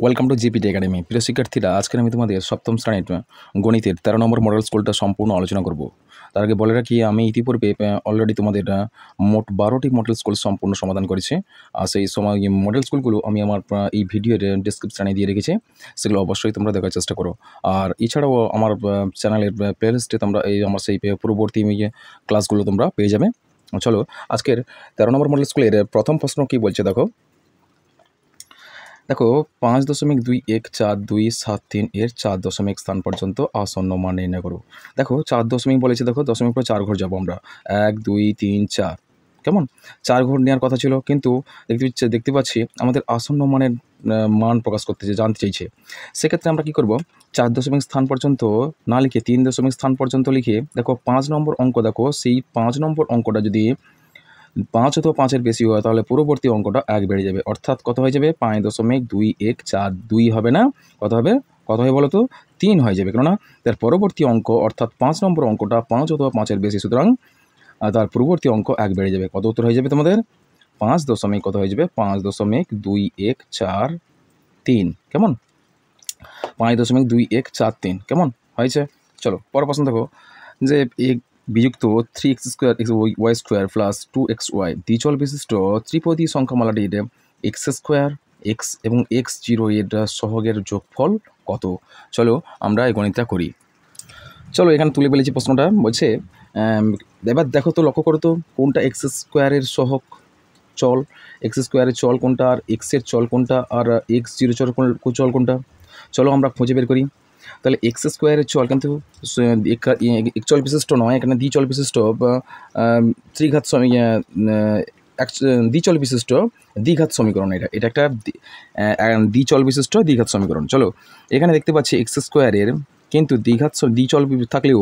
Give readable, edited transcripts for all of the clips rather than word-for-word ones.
Welcome to GPT academy. প্রিয় শিক্ষার্থীরা, আজকে আমি তোমাদের সপ্তম শ্রেণীর গণিতের 13 নম্বর মডেল স্কুলটা সম্পূর্ণ আলোচনা করব। তার আগে বলে রাখি, আমি ইতিপূর্বে অলরেডি তোমাদের মোট 12টি মডেল স্কুল সম্পূর্ণ সমাধান করেছি। আর সেই মডেল স্কুলগুলো আমি আমার এই ভিডিওর ডিসক্রিপশানে দিয়ে রেখেছি, সেগুলো অবশ্যই তোমরা দেখার চেষ্টা করো। আর এছাড়াও আমার চ্যানেলের প্লেলিস্টে তোমরা আমার সেই পূর্ববর্তী ক্লাসগুলো তোমরা পেয়ে যাবে। চলো, আজকের 13 নম্বর মডেল স্কুলের প্রথম প্রশ্ন কী বলছে দেখো। 5.214723 এর 4 দশমিক স্থান পর্যন্ত আসন্ন মান নির্ণয় করো। দেখো 4 দশমিক বলেছে, দেখো দশমিক পর 4 ঘর যাবো আমরা, 1 2 3 4, কেমন 4 ঘর নেওয়ার কথা ছিল, কিন্তু দেখতে পাচ্ছি আমাদের আসন্ন মানের মান প্রকাশ করতেছে, জানতে চাইছে। সেক্ষেত্রে আমরা কি করব, 4 দশমিক স্থান পর্যন্ত না লিখে 3 দশমিক স্থান পর্যন্ত লিখে দেখো 5 নম্বর অঙ্ক, দেখো সেই 5 নম্বর অঙ্কটা যদি 5 অথবা 5-এর বেশি হয় তাহলে পূর্ববর্তী অঙ্কটা 1 বেড়ে যাবে, অর্থাৎ কত হয়ে যাবে, 5.214, 2 হবে না, কত হবে বলো তো, 3 হয়ে যাবে। কেননা তার পরবর্তী অঙ্ক অর্থাৎ 5 নম্বর অঙ্কটা 5 অথবা 5-এর বেশি, সুতরাং তার পূর্ববর্তী অঙ্ক 1 বেড়ে যাবে। কত উত্তর হয়ে যাবে তোমাদের, 5 কত হয়ে যাবে, 5.2143, কেমন 5.2143, কেমন হয়েছে। চলো পরের প্রশ্ন দেখো, যে বিযুক্ত 3x² প্লাস 2xy দ্বিচল বিশিষ্ট ত্রিপদী সংখ্যামালাটির x² x এবং x0 এর সহগের যোগফল কত। চলো আমরা এই গণিতটা করি। চলো এখানে তুলে ফেলেছি প্রশ্নটা, বলছে এবার দেখো তো, লক্ষ্য করো তো কোনটা x² এর সহগ চল, x² এর চল কোনটা, আর x-এর চল কোনটা, আর x0 চল কোনটা। চলো আমরা খুঁজে বের করি। তাহলে x² এর চল কিন্তু একচল বিশিষ্ট নয়, এখানে দ্বিচল বিশিষ্ট দ্বিচল বিশিষ্ট দ্বিঘাত সমীকরণ। এটা একটা দ্বিচল বিশিষ্ট দ্বিঘাত সমীকরণ। চলো এখানে দেখতে পাচ্ছি x² এর কিন্তু দ্বিচল থাকলেও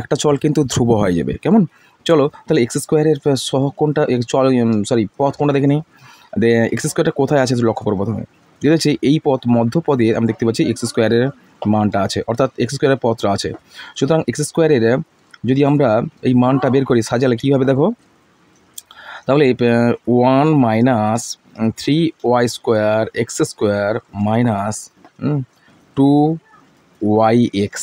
একটা চল কিন্তু ধ্রুব হয়ে যাবে, কেমন। চলো তাহলে x² এর সহগ কোনটা, পথ কোনটা দেখে নিই। x² কোথায় আছে লক্ষ্য করবো প্রথমে, ঠিক আছে, এই পথ মধ্যপদে আমি দেখতে পাচ্ছি x² এর মানটা আছে, অর্থাৎ x² এর পথটা আছে। সুতরাং x² এর যদি আমরা এই মানটা বের করি, সাজালে কী হবে দেখো, তাহলে 1 - 3y² x² মাইনাস 2yx।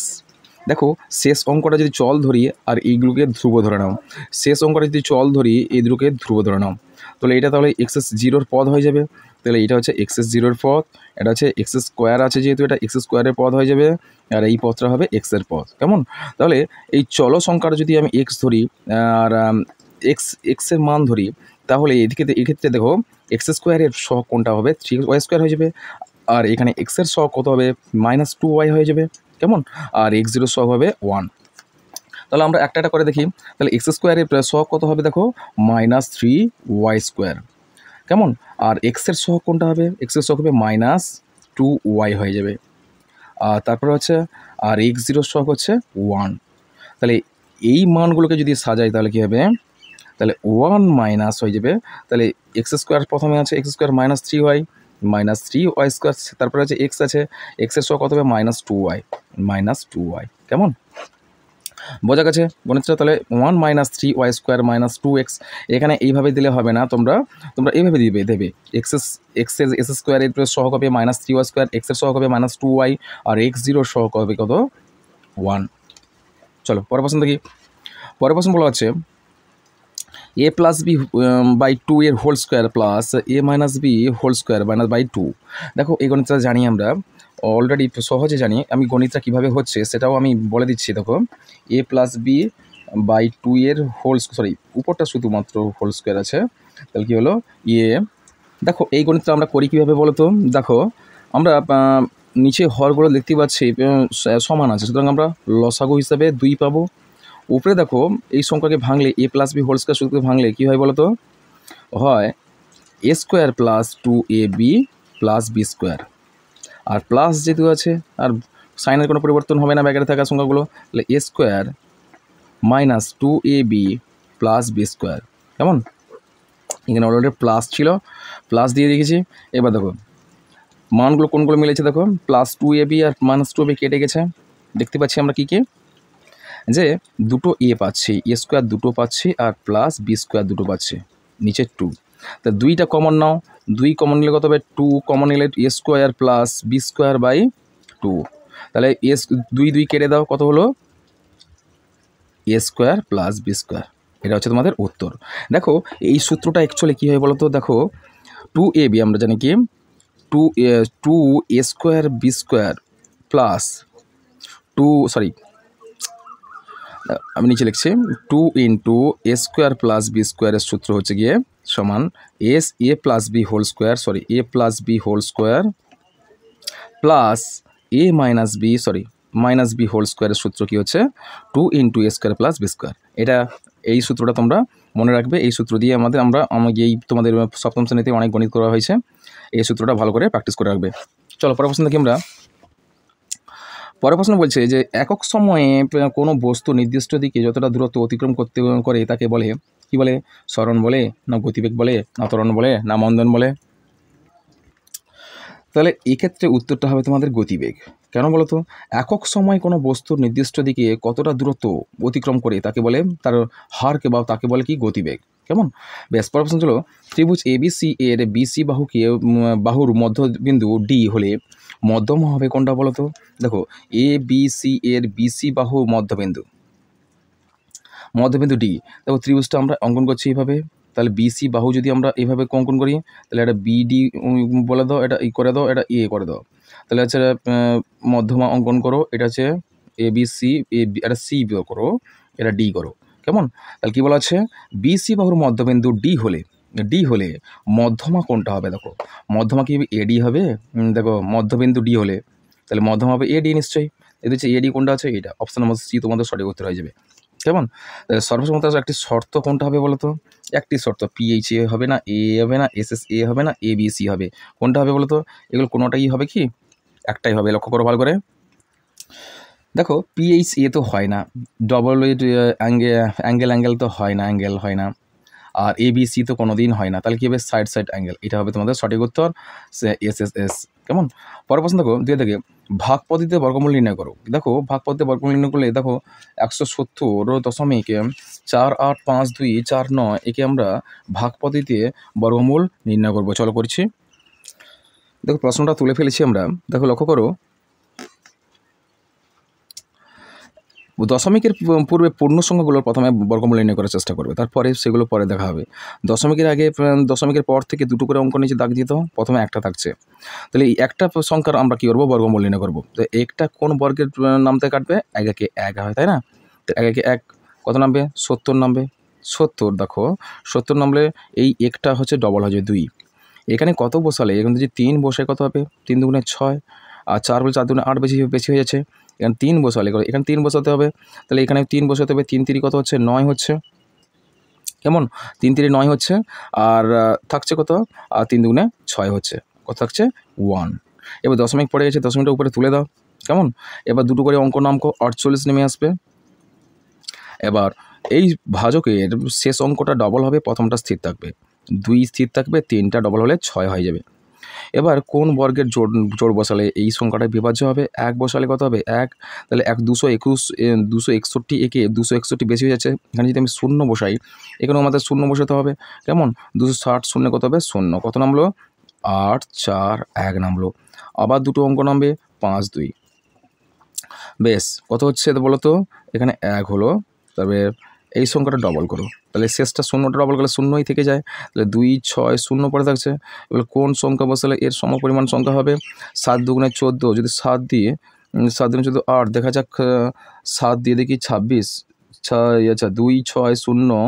দেখো শেষ অঙ্কটা যদি চল ধরি আর এইগুলোকে ধ্রুব ধরে নাও, শেষ অঙ্কটা যদি চল ধরি এই দুটোকে ধ্রুব ধরে নাও, তাহলে এটা তাহলে x0 পদ হয়ে যাবে। তাহলে এটা হচ্ছে x0 পদ, এটা হচ্ছে x² আছে যেহেতু এটা x² পদ হয়ে যাবে, আর এই পদটা হবে x-এর পদ, কেমন। তাহলে এই চল সংখ্যাটা যদি আমি x ধরি আর x-এর মান ধরি, তাহলে এক্ষেত্রে দেখো x² এর সহগ কোনটা হবে, 3y² হয়ে যাবে, আর এখানে x-এর সহগ কত হবে, -2y হয়ে যাবে, কেমন, আর x0 সহগ হবে 1। তাহলে আমরা একটা করে দেখি, তাহলে x² এর সহগ কত হবে দেখো, -3y², কেমন, আর x-এর সহগ কোনটা হবে, x-এর সহগ হবে -2y হয়ে যাবে, আর তারপরে হচ্ছে আর x0 সহগ হচ্ছে 1। তাহলে এই মানগুলোকে যদি সাজাই তাহলে কী হবে, তাহলে 1 মাইনাস হয়ে যাবে, তাহলে x² প্রথমে আছে, x² -3y -3y², তারপরে আছে x আছে, x-এর সহগ কত হবে, -2y, কেমন বোঝা গেছে গণিতটা। তাহলে 1 - 3y² -2x, এখানে এইভাবে দিলে হবে না, তোমরা এইভাবে দেবে x-এর s² এর সহগ হবে -3y², x-এর সহগ হবে -2y, আর x0 সহগ হবে কত, 1। চলো পরের প্রশ্ন দেখি। পরের প্রশ্ন বলা হচ্ছে a+b/2 এর হোল স্কোয়ার প্লাস a-b/2 দেখো এই গণিতটা জানি আমরা অলরেডি, সহজে জানি। আমি গণিতটা কীভাবে হচ্ছে সেটাও আমি বলে দিচ্ছি। দেখো a+b/2 এর উপরটা শুধুমাত্র হোল স্কোয়ার আছে, তাহলে কী হলো দেখো এই গণিতটা আমরা করি কীভাবে বলো তো। দেখো আমরা নিচে হরগুলো দেখতে পাচ্ছি সমান আছে, সুতরাং আমরা লসাগু হিসাবে 2 পাবো। উপরে দেখো এই সংখ্যাকে ভাঙলে a+b² শুধু ভাঙলে কী হয় বলো তো, হয় a² + 2ab + b², আর প্লাস যেহেতু আছে আর সাইনের কোনো পরিবর্তন হবে না ব্যাকেটে থাকা সংখ্যাগুলো, তাহলে a² - 2ab + b², কেমন। এখানে অলরেডি প্লাস ছিল, প্লাস দিয়ে রেখেছি। এবার দেখো মানগুলো কোনগুলো মিলেছে, দেখো +2ab আর -2ab কেটে গেছে। দেখতে পাচ্ছি আমরা কী যে দুটো a পাচ্ছি, a² দুটো পাচ্ছি, আর +b² দুটো পাচ্ছি, নিচে 2। তা 2টা কমন নাও, 2 কমন নিলে কত হবে, 2 কমন নিলে A square plus B square by 2, তাহলে এস 2 কেটে দাও, কত হলো A square plus B square. এটা হচ্ছে তোমাদের উত্তর। দেখো এই সূত্রটা অ্যাকচুয়ালি কী হয় বলো তো, দেখো 2ab আমরা জানি কি 2 A square B square plus 2 sorry আমি নিচে লিখছি 2 into A square plus B স্কোয়ারের সূত্র হচ্ছে গিয়ে সমান A plus B whole square, sorry A plus B whole square plus A minus B, sorry minus B whole স্কোয়ারের সূত্র কী হচ্ছে 2 into A square plus B square. এটা এই সূত্রটা তোমরা মনে রাখবে। এই সূত্র দিয়ে আমাকে এই তোমাদের সপ্তম শ্রেণীতে অনেক গণিত করা হয়েছে, এই সূত্রটা ভালো করে প্র্যাকটিস করে রাখবে। চলো পরের প্রশ্ন দেখি আমরা। পরের প্রশ্ন বলছে যে একক সময়ে কোনো বস্তু নির্দিষ্ট দিকে যতটা দূরত্ব অতিক্রম করে তাকে বলে কি বলে, সরণ বলে না গতিবেগ বলে না ত্বরণ বলে না মন্দন বলে। তাহলে এক্ষেত্রে উত্তরটা হবে তোমাদের গতিবেগ। কেন বলো তো, একক সময় কোনো বস্তুর নির্দিষ্ট দিকে কতটা দূরত্ব অতিক্রম করে তাকে বলে, তার হারকে বা তাকে বলে কি গতিবেগ। কেমন, বেশ পরের প্রশ্ন ছিল ত্রিভুজ এবিসি এর বিসি বাহুর মধ্যবিন্দু ডি হলে মধ্যম হবে কোনটা বলো তো। দেখো এ বি সি এর বিসি বাহু মধ্যবিন্দু ডি, দেখো ত্রিভুজটা আমরা অঙ্কন করছি এইভাবে, তাহলে বিসি বাহু যদি আমরা এইভাবে অঙ্কন করি তাহলে এটা বিডি বলে দাও, এটা ই করে দাও, এটা এ করে দাও, তাহলে হচ্ছে মধ্যমা অঙ্কন করো, এটা হচ্ছে এ বি সি, এটা সি করো, এটা ডি করো। কেমন, তাহলে কী বলা আছে, বিসি বাহুর মধ্যবিন্দু ডি হলে মধ্যমা কোনটা হবে। দেখো মধ্যমা কি এডি হবে, দেখো মধ্যবিন্দু ডি হলে তাহলে মধ্যমা হবে এডি নিশ্চয়ই। এটা হচ্ছে এডি কোনটা আছে, এটা অপশন নম্বর সি তোমাদের সঠিক উত্তর হয়ে যাবে। কেমন, সর্বপ্রথম একটি শর্ত কোনটা হবে বলো তো, একটি শর্ত পিএইচ এ হবে না, এ হবে না, এসএস এ হবে না, এ বি সি হবে, কোনটা হবে বলো তো। এগুলো কোনোটাই হবে কি, একটাই হবে, লক্ষ্য করো ভালো করে। দেখো পিএইচ এ তো হয় না, ডবল অ্যাঙ্গেল তো হয় না, আর এবিসি তো কোনো দিন হয় না, তাহলে কী হবে সাইড অ্যাঙ্গেল, এটা হবে তোমাদের সঠিক উত্তর এস। কেমন, পরের প্রশ্ন দেখো দুই থেকে ভাগ পদ্ধতিতে বর্গমূল নির্ণয় করো। দেখো ভাগ পদ্ধতিতে বর্গমূল নির্ণয় করলে দেখো 170.48524 একে আমরা ভাগ পদ্ধতিতে বর্গমূল নির্ণয় করবো। চলো করছি, দেখো প্রশ্নটা তুলে ফেলেছি আমরা। দেখো লক্ষ্য করো, দশমিকের পূর্বে পূর্ণ সংখ্যাগুলোর প্রথমে বর্গমূল নির্ণয় করার চেষ্টা করবে, তারপরে সেগুলো পরে দেখা হবে। দশমিকের পর থেকে দুটো করে অঙ্ক নিচে দাগ দিতে, প্রথমে একটা থাকছে, তাহলে এই একটা সংখ্যার আমরা কী করবো, বর্গমূল নির্ণয় করবো। তো একটা কোন বর্গের নামতে কাটবে, একে এক হয় তাই না, তো একে এক কত নামবে, 70 নামবে। 70, দেখো 70 নামলে এই একটা হচ্ছে ডবল হয়ে যাবে 2, এখানে কত বসালে, এখানে যদি 3 বসে কত হবে, 3 দুগুণে 6, আর 4 বলে 4 দুগুণে 8 বেশি হয়ে যাচ্ছে, এখানে 3 বসালে, এখানে 3 বসাতে হবে, তাহলে এখানে 3 বসাতে হবে, 3 3 কত হচ্ছে 9 হচ্ছে। কেমন, 3 3 9 হচ্ছে, আর থাকছে কত, আর 3 দুগুণে 6 হচ্ছে, কত থাকছে 1। এবার দশমিক পড়ে গেছে, দশমিকটা উপরে তুলে দাও। কেমন, এবার দুটো করে অঙ্ক নামকো, 48 নেমে আসবে। এবার এই ভাজকের শেষ অঙ্কটা ডবল হবে, প্রথমটা স্থির থাকবে, 2 স্থির থাকবে, 3টা ডবল হলে 6 হয়ে যাবে। এবার কোন বর্গের জোড় বসালে এই সংখ্যাটা বিভাজ্য হবে, 1 বসালে কত হবে 1, তাহলে 261 একে 261 বেশি হয়ে যাচ্ছে, এখানে যদি আমি 0 বসাই, এখানেও আমাদের 0 বসাতে হবে। কেমন, 260 শূন্য কত হবে 0, কত নামলো 8 4 1 নামলো। আবার দুটো অঙ্ক নামবে 5 2, বেশ কত হচ্ছে বলো তো, এখানে 1 হলো, তবে এই সংখ্যাটা ডবল করো, তাহলে শেষটা 0টা ডবল করলে 0ই থেকে যায়, তাহলে 2 6 0 পড়ে থাকছে। এবার কোন সংখ্যা বসালে এর সমপরিমাণ সংখ্যা হবে, 7 দুগুণে 14, যদি 7 দিয়ে 7 দুগুণে 14 8, দেখা যাক 7 দিয়ে দেখি 26, আচ্ছা 2 6 0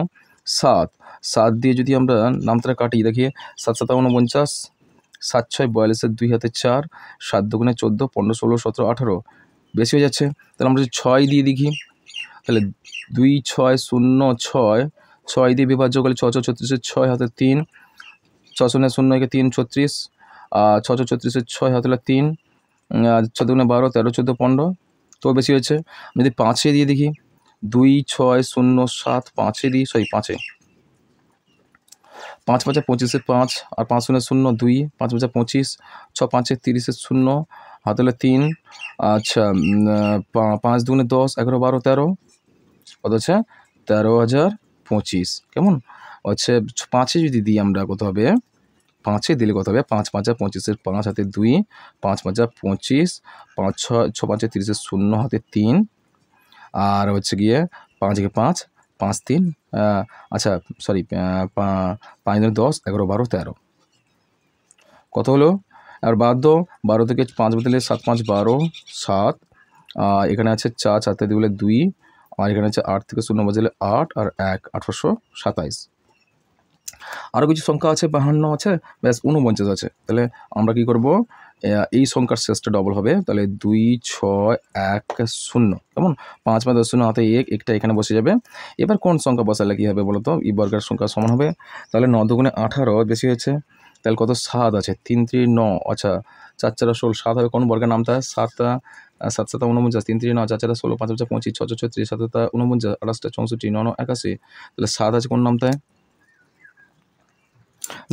7, 7 দিয়ে যদি আমরা নামটা কাটি দেখি 7 7 49, 7 6 42, 2 হাতে 4, 7 দুগুণে 14 15 16 17 18, বেশি হয়ে যাচ্ছে, তাহলে আমরা যদি 6 দিয়ে দেখি, তাহলে 2 6 0 6, 6 দিয়ে বিভাজ্য করলে 6 6 36, 6 হাতে 3, 6 0 0 একে 3 36, 6 6 36, 6 হাতে 3, 6 দুগুণে 12 13 14 15, তো বেশি হয়েছে। যদি 5 দিয়ে দেখি, 2 6 0 7, 5 দিই, 5 5 5 25, 5 আর 5 0 0 2, 5 5 25, 6 5 30, 0 হাতে 3, আচ্ছা 5 দুগুণে 10 11 12 13, কত হচ্ছে 13,025। কেমন, হচ্ছে 5-এ যদি দিই আমরা কত হবে, 5-এ দিলে কত হবে, 5 5 25, 5 হাতে 2, 5 5 25, 5 6 5 30, 0 হাতে 3, আর হচ্ছে গিয়ে 5 5 5 3, আচ্ছা সরি 5 10 11 12 13 কত হলো। আর বাদ দাও, 12 থেকে 5 বদলে 7 5 12 7, এখানে আছে 4 4 থেকে বলে 2, আর এখানে আছে 8 থেকে 0 বদলে 8 আর 1 1827। আরও কিছু সংখ্যা আছে, 52 আছে, ব্যাস 49 আছে। তাহলে আমরা কি করব, এই সংখ্যার শেষটা ডবল হবে, তাহলে 2 6 1 0, কেমন 5 5 10 0 হাতে 1, একটা এখানে বসে যাবে। এবার কোন সংখ্যা বসালে কী হবে বলো তো, ই বর্গের সংখ্যা সমান হবে। তাহলে 9 দুগুণে 18 বেশি হয়েছে, তাহলে কত 7 আছে, 3 3 9, আচ্ছা 4 4 16, 7 হবে কোন বর্গের নামটা, 7 7 7 49, 3 3 9, 4 4 16, 5 5 25, 6 6 36, 7 7 49, 28 64, 9 9 81, তাহলে 7 আছে কোন নামটায়,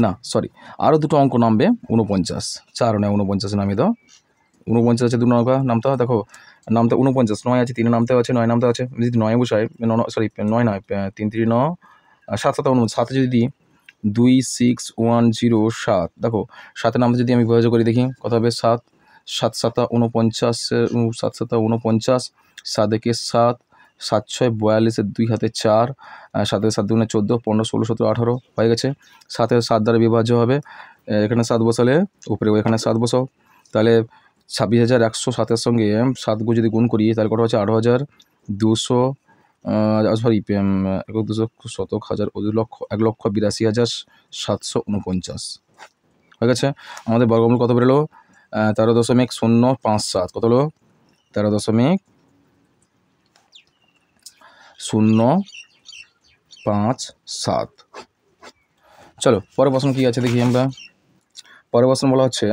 না সরি আরও দুটো অঙ্ক নামবে, 49 4 নয় 49 নামিয়ে দাও, 49 আছে 2 নৌকা নামতে হয়, দেখো নামতে 49, 9 আছে 3 নামতে আছে, 9 নামতে আছে, যদি 9 বসাই, সরি 9 নয় 3 3 9, 7 7 49, 7 যদি দিই 2 6 1 0 7, দেখো 7 নামতে যদি আমি বিভাজ্য করি দেখি কত হবে, 7 7 7 49, 7 7 49, 7 একে 7, 7 6 42, 2 হাতে 4, 7 7 2 14, 15 16 17 18 হয়ে গেছে। 7 7 দ্বারা বিভাজ্য হবে, এখানে 7 বসালে উপরে এখানে 7 বসাও, তাহলে 26,100, 7-এর সঙ্গে 7 যদি গুণ করি তাহলে কত হচ্ছে 8,200, সরি 200 শতক হাজার 1,82,749 হয়ে গেছে। আমাদের বর্গমূল কত বেরোলো, 13.057, কত হলো 13.057। চলো পরের প্রশ্ন কী আছে দেখি আমরা। পরের প্রশ্ন বলা হচ্ছে,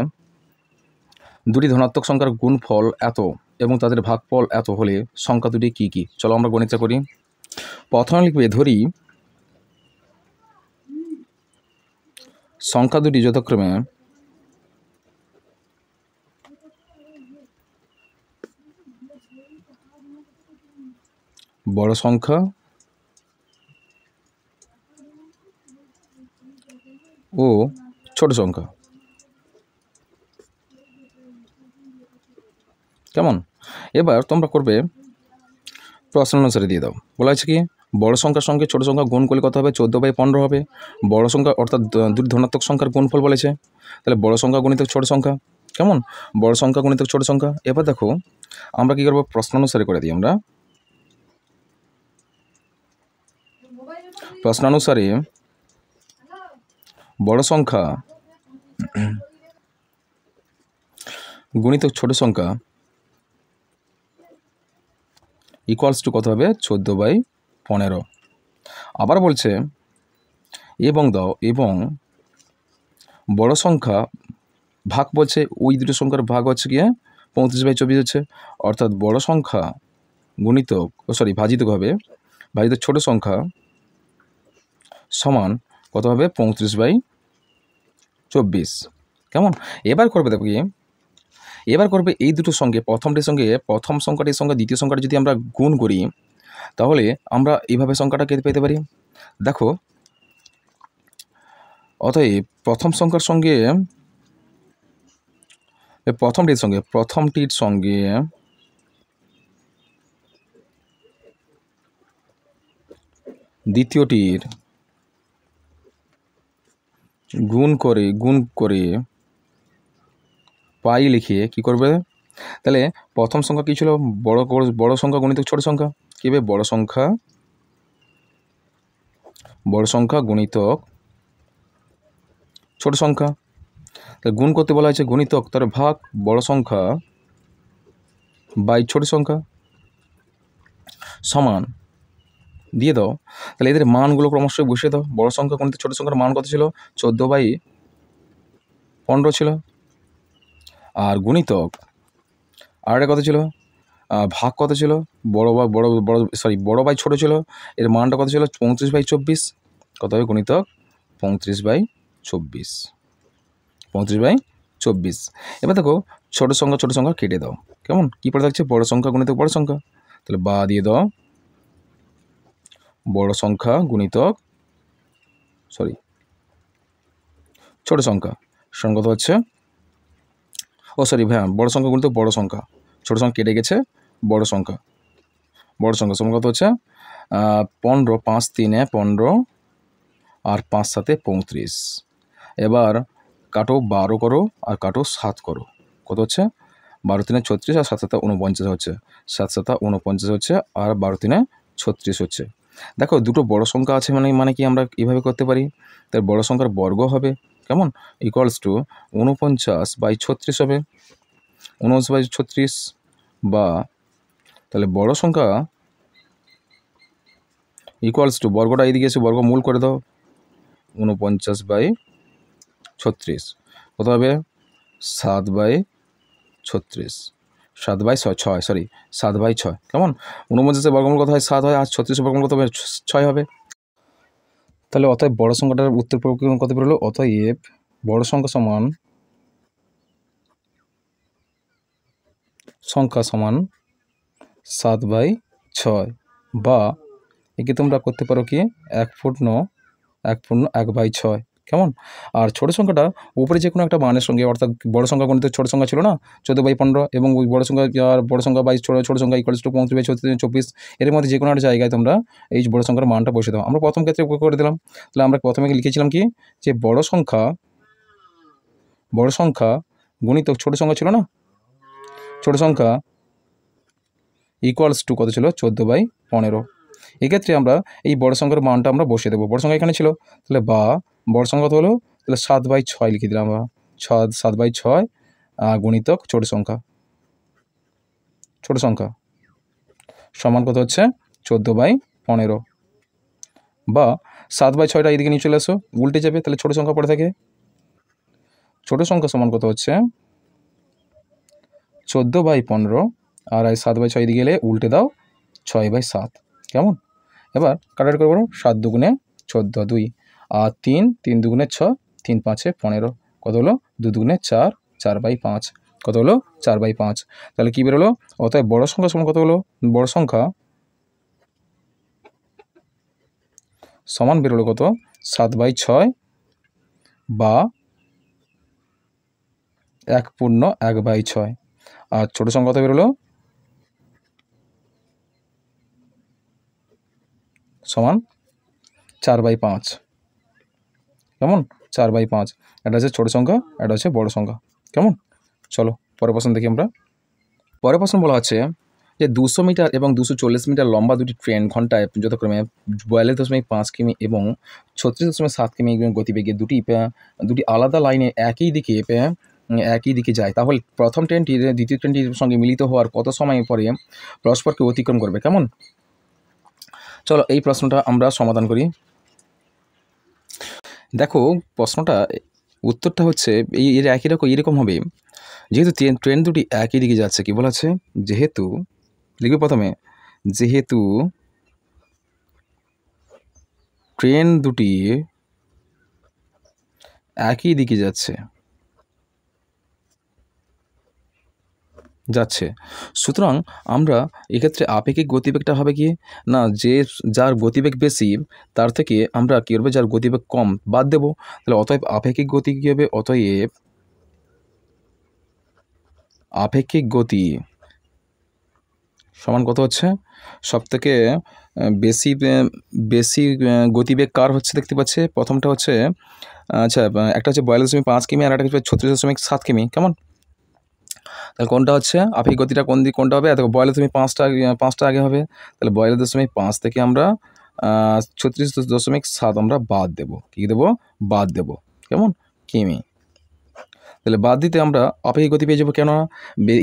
দুটি ধনাত্মক সংখ্যার গুণফল এত এবং তাদের ভাগফল এত হলে সংখ্যা দুটি কী কী। চলো আমরা গণিতটা করি। প্রথমে লিখবে, ধরি সংখ্যা দুটি যথাক্রমে বড় সংখ্যা ও ছোট সংখ্যা, কেমন। এবার তোমরা করবে প্রশ্ন অনুসারে দিয়ে দাও। বলা হচ্ছে কি, বড় সংখ্যার সঙ্গে ছোট সংখ্যা গুণ করলে কত হবে, 14/15 হবে। বড় সংখ্যা অর্থাৎ দুটি ধনাত্মক সংখ্যার গুণফল বলেছে, তাহলে বড় সংখ্যা গণিতক ছোট সংখ্যা, কেমন বড় সংখ্যা গণিতক ছোট সংখ্যা। এবার দেখো আমরা কী করবো, প্রশ্ন অনুসারে করে দিই আমরা। প্রশ্ন অনুসারে বড় সংখ্যা গণিতক ছোট সংখ্যা ইকুয়ালস টু কত হবে, 14/15। আবার বলছে এবং দাও, এবং বড় সংখ্যা ভাগ বলছে, ওই দুটো সংখ্যার ভাগ হচ্ছে গিয়ে 35/24 হচ্ছে, অর্থাৎ বড় সংখ্যা গুণিতক ভাজিতক হবে, ভাজিত ছোট সংখ্যা সমান কত হবে, 35/24, কেমন। এবার করবে দেখো কি, এবার করবে এই দুটোর সঙ্গে প্রথমটির সঙ্গে প্রথম সংখ্যাটির সঙ্গে দ্বিতীয় সংখ্যাটি যদি আমরা গুণ করি তাহলে আমরা এইভাবে সংখ্যাটা কে পেতে পারি। দেখো অতএব প্রথমটির সঙ্গে দ্বিতীয়টির গুণ করে পাই লিখে কি করবে, তাহলে প্রথম সংখ্যা কী ছিল, বড় সংখ্যা গণিতক ছোট সংখ্যা, কী হবে, বড় সংখ্যা গণিতক ছোট সংখ্যা। তাহলে গুণ করতে বলা হয়েছে গণিতক, তার ভাগ বড় সংখ্যা বাই ছোট সংখ্যা সমান দিয়ে দাও। তাহলে এদের মানগুলো ক্রমশ বসিয়ে দাও। বড় সংখ্যা গণিতক ছোট সংখ্যার মান কত ছিল, 14/15 ছিল, আর গণিতক আর কত ছিল, ভাগ কত ছিল, বড় বাই ছোট ছিল, এর মানটা কত ছিল, 35/24, কত হবে গণিতক 35/24। এবার দেখো ছোট সংখ্যা কেটে দাও, কেমন কী পড়ে থাকছে, বড় সংখ্যা গণিতক বড় সংখ্যা, তাহলে বা দিয়ে দাও বড় সংখ্যা গণিতক সরি ছোট সংখ্যা সমান কত হচ্ছে, ও সরি হ্যাঁ বড় সংখ্যা গুণিত বড় সংখ্যা, ছোট সংখ্যা কেটে গেছে, বড় সংখ্যা সমান কত হচ্ছে 15, 5 3 15 আর 5 7 35। এবার কাটো 12 করো আর কাটো 7 করো, কত হচ্ছে 12 3 36 আর 7 7 49 হচ্ছে, 7 7 49 হচ্ছে আর 12 3 36 হচ্ছে। দেখো দুটো বড় সংখ্যা আছে মানে কি আমরা এইভাবে করতে পারি, তার বড় সংখ্যার বর্গ হবে কেমন ইকুয়ালস টু 49/36 হবে, 49/36 বা তাহলে বড় সংখ্যা ইকুয়ালস টু বর্গটা এইদিকে এসে বর্গমূল করে দাও, 49/36 কত হবে 7/36, 7/6 সরি 7/6 কেমন, 49 বর্গমূল কত হয় 7 হয় আর 36 বর্গমূল কত হবে 6 হবে। তাহলে অতএব বড় সংখ্যাটার উত্তর কত বেরোলো, অতএব বড় সংখ্যা সমান 7/6 বা একে তোমরা করতে পারো কি 1/6 কেমন। আর ছোট সংখ্যাটা উপরে যে কোনো একটা মানের সঙ্গে, অর্থাৎ বড় সংখ্যা গণিত ছোট সংখ্যা ছিল না 14/15 এবং ওই বড় সংখ্যা আর বড় সংখ্যা বাই ছোট সংখ্যা ইকুয়ালস টু 35/24, এর মধ্যে যে কোনো একটা জায়গায় তোমরা এই বড় সংখ্যার মানটা বসে দাও। আমরা প্রথম ক্ষেত্রে করে দিলাম, তাহলে আমরা প্রথমে লিখেছিলাম কি যে বড় সংখ্যা গণিত ছোট সংখ্যা ছিল না, ছোট সংখ্যা ইকুয়ালস টু কত ছিল 14/15। এক্ষেত্রে আমরা এই বড় সংখ্যার মানটা আমরা বসিয়ে দেবো, বড় সংখ্যা এখানে ছিল তাহলে বা বড় সংখ্যা কত হলো, তাহলে 7/6 লিখে দিলাম আমরা, 7/6 গুণিতক ছোট সংখ্যা সমান কত হচ্ছে 14/15 বা 7/6টা এইদিকে নিয়ে চলে আসো, উল্টে যাবে তাহলে ছোট সংখ্যা পড়ে থাকে, ছোট সংখ্যা সমান কত হচ্ছে 14/15 আর 7/6 এদিকে গেলে উল্টে দাও 6/7 কেমন। এবার কাটাকাটি করবো, 7 দুগুণে 14 2 আর 3 দুগুণে 6 3 5 15 কত হলো 2 দুগুণে 4 4/5 কত হলো 4/5। তাহলে কী বেরোলো, অতএব বড় সংখ্যা সমান কত হলো, বড় সংখ্যা সমান বেরোলো কত 7/6 বা 1/6 আর ছোট সংখ্যা কত বেরোলো সমান 4/5 কেমন, 4/5। এটা হচ্ছে ছোট সংখ্যা, এটা হচ্ছে বড় সংখ্যা কেমন। চলো পরের প্রশ্ন দেখি আমরা। পরের প্রশ্ন বলা আছে যে 200 মিটার এবং 240 মিটার লম্বা দুটি ট্রেন ঘন্টায় যথাক্রমে 42.5 কিমি এবং 36.7 কিমি গতিবেগে দুটি আলাদা লাইনে একই দিকে যায়, তাহলে প্রথম ট্রেনটি দ্বিতীয় ট্রেনটির সঙ্গে মিলিত হওয়ার কত সময় পরে পরস্পরকে অতিক্রম করবে কেমন। চলো এই প্রশ্নটা আমরা সমাধান করি। দেখো প্রশ্নটা উত্তরটা হচ্ছে এর এরকম হবে, যেহেতু ট্রেন দুটি একই দিকে যাচ্ছে, কি বলা আছে যেহেতু লিখবে প্রথমে, যেহেতু ট্রেন দুটি একই দিকে যাচ্ছে সুতরাং আমরা এক্ষেত্রে আপেক্ষিক গতিবেগটা হবে কি না, যার গতিবেগ বেশি তার থেকে আমরা কী করবো যার গতিবেগ কম বাদ দেবো, তাহলে অতএব আপেক্ষিক গতি কী হবে, অতএব আপেক্ষিক গতি সমান কত হচ্ছে সবথেকে বেশি গতিবেগ কার হচ্ছে দেখতে পাচ্ছে, প্রথমটা হচ্ছে আচ্ছা একটা হচ্ছে 42.5 কিমি আর একটা হচ্ছে 36.7 কিমি কেমন। তাহলে কোনটা হচ্ছে আপেক্ষিক গতিটা কোনটা হবে, দেখো 42.5টা আগে হবে, তাহলে 42.5 থেকে আমরা 36.7 আমরা বাদ দেবো, কী দেবো বাদ দেবো কেমন কিমি। তাহলে বাদ দিতে আমরা আপেক্ষিক গতি পেয়ে যাবো, কেন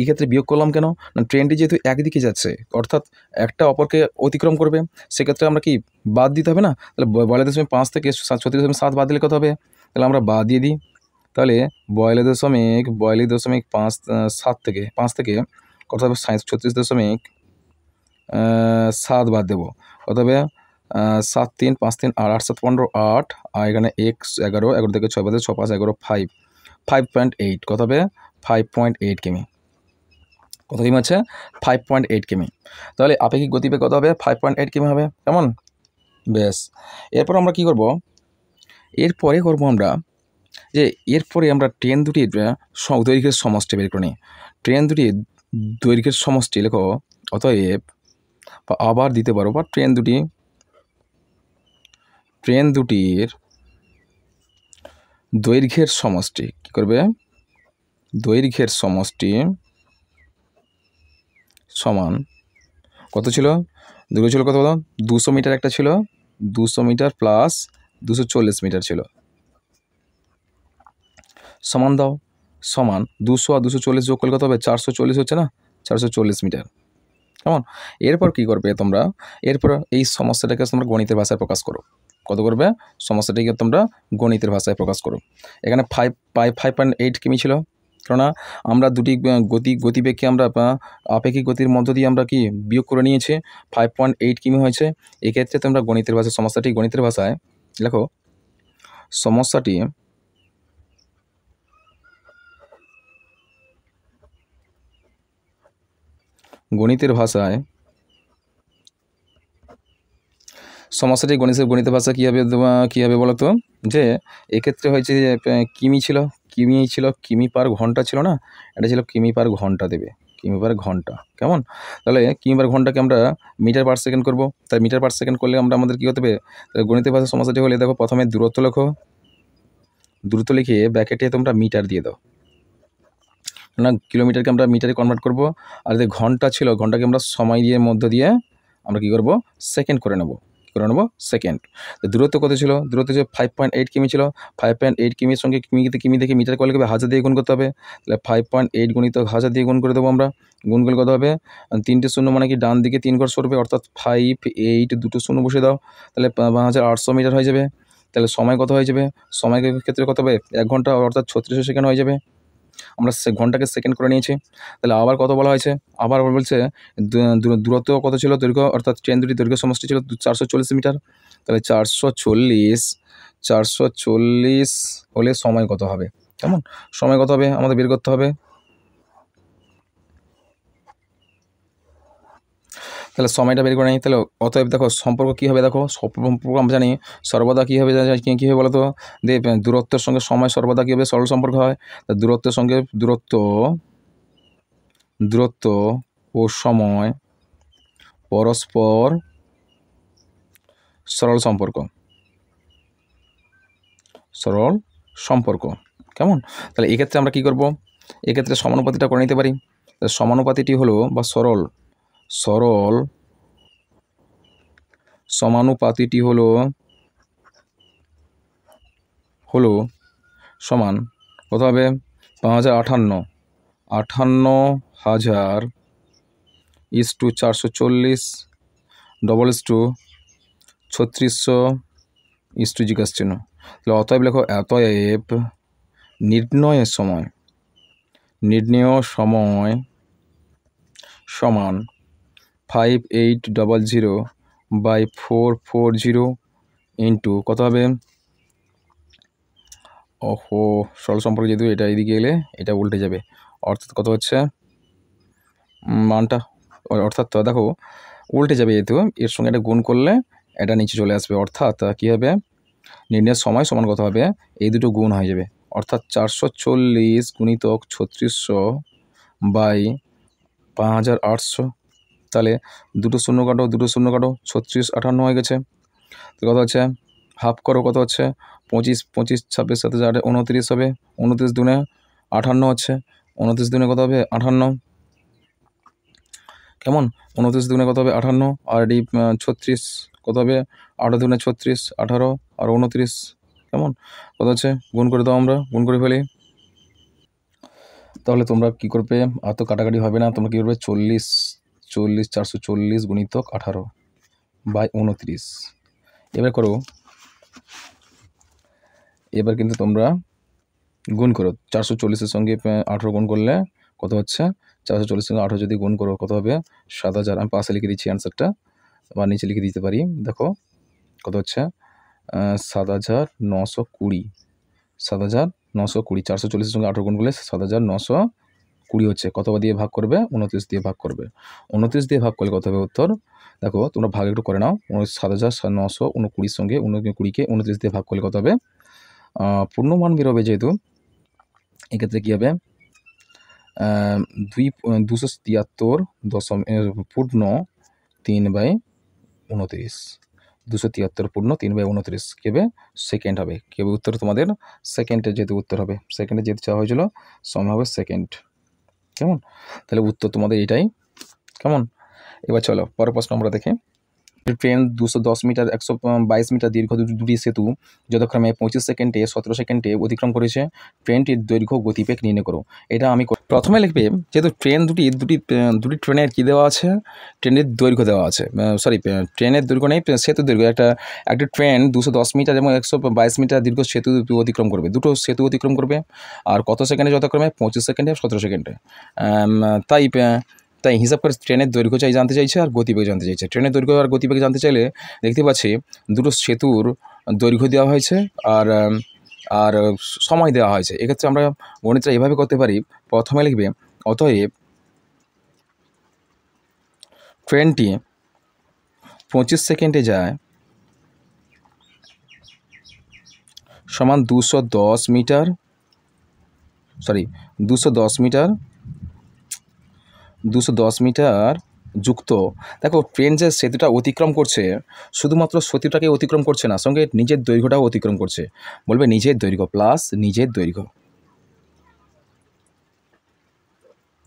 এই ক্ষেত্রে বিয়োগ করলাম কেন না, ট্রেনটি যেহেতু একদিকে যাচ্ছে অর্থাৎ একটা অপরকে অতিক্রম করবে, সেক্ষেত্রে আমরা কি বাদ দিতে হবে না, তাহলে 42.5 থেকে 36.7 বাদ দিলে কত হবে, তাহলে আমরা বাদ দিয়ে দিই, তাহলে 42.5 থেকে 5 থেকে কত হবে 36.7 বাদ দেবো, কত হবে 7 3 5 3 আর 8 7 15 8 আর এখানে x 11 থেকে 6 বাদে 6 5 11 5.8 কত হবে 5.8 কিমি, কত কিমি আছে 5.8 কিমি। তাহলে আপেক্ষিক গতিবেগ কত হবে 5.8 কিমি হবে কেমন। বেশ, এরপর আমরা কি করব, এরপরে করবো আমরা যে এরপরে আমরা ট্রেন দুটির দৈর্ঘ্যের সমষ্টি বের করে নিই। ট্রেন দুটির দৈর্ঘ্যের সমষ্টি লেখো, অতএব বা আবার দিতে পারো বা ট্রেন দুটির দৈর্ঘ্যের সমষ্টি কী করবে, দৈর্ঘ্যের সমষ্টি সমান কত ছিল, দৈর্ঘ্য ছিল কত বলো, 200 মিটার একটা ছিল, 200 মিটার প্লাস 240 মিটার ছিল, সমান দাও, সমান 200 আর 240 যোগ করলে কত হবে, 440 হচ্ছে না, 440 মিটার। কেমন? এরপর কি করবে তোমরা, এরপর এই সমস্যাটাকে তোমরা গণিতের ভাষায় প্রকাশ করো। কত করবে, সমস্যাটাকে তোমরা গণিতের ভাষায় প্রকাশ করো। এখানে 5.8 কিমি ছিল, কেননা আমরা দুটি গতিবেগকে আমরা আপেক্ষিক গতির মধ্য দিয়ে আমরা কি বিয়োগ করে নিয়েছি, 5.8 কিমি হয়েছে। এক্ষেত্রে তোমরা গণিতের ভাষায় সমস্যাটি গণিতের ভাষায় লেখো, সমস্যাটি গণিতের ভাষায় গণিতের ভাষা কী হবে বলো তো, যে এক্ষেত্রে হয়েছে যে কিমি পার ঘন্টা ছিল না, এটা ছিল কিমি পার ঘন্টা দেবে, কিমি পার ঘন্টা। কেমন? তাহলে কিমি পার ঘন্টাকে আমরা মিটার পার সেকেন্ড করবো, তাই মিটার পার সেকেন্ড করলে আমাদের কী হতে হবে, গণিতের ভাষার সমস্যাটি হলে দেখো প্রথমে দূরত্ব লেখো, দূরত্ব লিখে ব্র্যাকেটে তোমরা মিটার দিয়ে দাও, না কিলোমিটারকে আমরা মিটারে কনভার্ট করব। আর যে ঘন্টা ছিল, ঘন্টাকে আমরা সময় দিয়ে মধ্য দিয়ে আমরা কী করব, সেকেন্ড করে নেব, সেকেন্ড। দূরত্ব কত ছিল, দূরত্ব যে 5.8 কিমি ছিল, 5.8 কিমির সঙ্গে কিমি দেখে মিটার করলে হবে 1000 দিয়ে গুণ করতে হবে, তাহলে 5.8 গুণিত 1000 দিয়ে গুণ করে দেবো আমরা, গুণ করলে কত হবে, 3টে শূন্য মানে কি ডান দিকে 3 ঘর সরবে, অর্থাৎ 5, 8 দুটো শূন্য বসে দাও, তাহলে 5800 মিটার হয়ে যাবে। তাহলে সময় কত হয়ে যাবে, সময়ের ক্ষেত্রে কত হবে, 1 ঘন্টা অর্থাৎ 3600 সেকেন্ড হয়ে যাবে। আমরা ঘন্টাকে সেকেন্ড করে নিয়েছি। তাহলে আবার কত বলা হয়েছে, আবার বলছে দূরত্ব কত ছিল, দৈর্ঘ্য অর্থাৎ ট্রেন দুটি দৈর্ঘ্য সমষ্টি ছিল 440 মিটার। তাহলে 440 হলে সময় কত হবে, কেমন, সময় কত হবে আমাদের বের করতে হবে। তাহলে সময়টা বের করে নিই। তাহলে অতএব দেখো সম্পর্ক কী হবে, দেখো সম্পর্ক আমরা জানি সর্বদা কী হবে, কী হবে বলো তো, দূরত্বের সঙ্গে সময় সর্বদা কী হবে, সরল সম্পর্ক হয়। দূরত্বের সঙ্গে দূরত্ব ও সময় পরস্পর সরল সম্পর্ক। কেমন? তাহলে এক্ষেত্রে আমরা কী করব, এক্ষেত্রে সমানুপাতিটা করে নিতে পারি। সমানুপাতিটি হলো বা সমানুপাতিটি হলো সমান কত হবে, 58,000 ইস টু 440 3600 ইস টু জিজ্ঞাসা চিহ্ন। তাহলে অতএব লেখো, অতএব নির্ণয় সময় সমান 5800/440 ইন্টু কত হবে, সরল সম্পর্ক যেহেতু এটা এদিকে এলে এটা উল্টে যাবে, অর্থাৎ কত হচ্ছে মানটা, অর্থাৎ দেখো উল্টে যাবে, যেহেতু এর সঙ্গে এটা গুণ করলে এটা নিচে চলে আসবে, অর্থাৎ কী হবে, নির্ণয়ের সময় সমান কত হবে, এই দুটো গুণ হয়ে যাবে, অর্থাৎ 440 গুণিতক 3600/5800। তাহলে দুটো শূন্য কাটো, 36 58 হয়ে গেছে। তো কত হচ্ছে, হাফ করো, কত হচ্ছে 25 26 সাথে 29 হবে, 29 দুনে 58 হচ্ছে, 29 দুনে কত হবে 58, কেমন, 29 দুনে কত হবে 58, আর এটি 36 কত হবে, 8 দুনে 36, 18 আর 29, কেমন, কত হচ্ছে, গুণ করে দাও, আমরা গুণ করে ফেলি। তাহলে তোমরা কী করবে, আর তো কাটাকাটি হবে না, তোমরা কী করবে, 440 গুণিতক 18/29 এবার করো। এবার কিন্তু তোমরা গুণ করো, 440-এর সঙ্গে 18 গুণ করলে কত হচ্ছে, 440 সঙ্গে 18 যদি গুণ করো কত হবে 7000। আমি পাশে লিখে দিচ্ছি অ্যান্সারটা, বা নিচে লিখে দিতে পারি, দেখো কত হচ্ছে 7920, 7920। 440-এর সঙ্গে 18 গুণ করলে 7920 হচ্ছে, কত দিয়ে ভাগ করবে, 29 দিয়ে ভাগ করবে, 29 দিয়ে ভাগ করলে কত হবে উত্তর, দেখো তোমরা ভাগ একটু করে নাও, 7920 সঙ্গে 20কে 29 দিয়ে ভাগ করলে কত হবে পূর্ণমান বেরোবে যেহেতু, এক্ষেত্রে কী হবে, 273.3/29 273.3/29 কী হবে, সেকেন্ড হবে। কী হবে উত্তর তোমাদের, সেকেন্ডের যেহেতু উত্তর হবে, সেকেন্ডে যেহেতু চাওয়া হয়েছিল, সময় হবে সেকেন্ড। কেমন, তাহলে উত্তর তোমাদের এটাই। কেমন, এবার চলো পরের প্রশ্ন আমরা দেখি। ট্রেন 210 মিটার 122 মিটার দীর্ঘ দুটি সেতু যথাক্রমে 25 সেকেন্ডে 17 সেকেন্ডে অতিক্রম করেছে। ট্রেনটির দৈর্ঘ্য গতিবেগ নির্ণয় করো। এটা আমি প্রথমে লিখবে, যেহেতু ট্রেন দুটি ট্রেনের কী দেওয়া আছে, ট্রেনের দৈর্ঘ্য দেওয়া আছে, ট্রেনের দৈর্ঘ্য নেই, সেতুর দৈর্ঘ্য। একটা ট্রেন 210 মিটার এবং 122 মিটার দীর্ঘ সেতু অতিক্রম করবে, দুটো সেতু অতিক্রম করবে। আর কত সেকেন্ডে যথাক্রমে, 25 সেকেন্ডে 17 সেকেন্ডে। তাই হিসাব করে ট্রেনের দৈর্ঘ্য জানতে চাইছে আর গতিবেগ জানতে চাইছে। ট্রেনের দৈর্ঘ্য আর গতিবেগ জানতে চাইলে দেখতে পাচ্ছি দুটো সেতুর দৈর্ঘ্য দেওয়া হয়েছে আর আর সময় দেওয়া হয়েছে। এক্ষেত্রে আমরা গণিতটা এভাবে করতে পারি, প্রথমে লিখবে অতএব ট্রেনটি 25 সেকেন্ডে যায় সমান 210 মিটার 210 মিটার যুক্ত। দেখো ট্রেন যে সেতুটা অতিক্রম করছে, শুধুমাত্র সেতুটাকে অতিক্রম করছে না, সঙ্গে নিজের দৈর্ঘ্যটাও অতিক্রম করছে। বলবে নিজের দৈর্ঘ্য প্লাস নিজের দৈর্ঘ্য।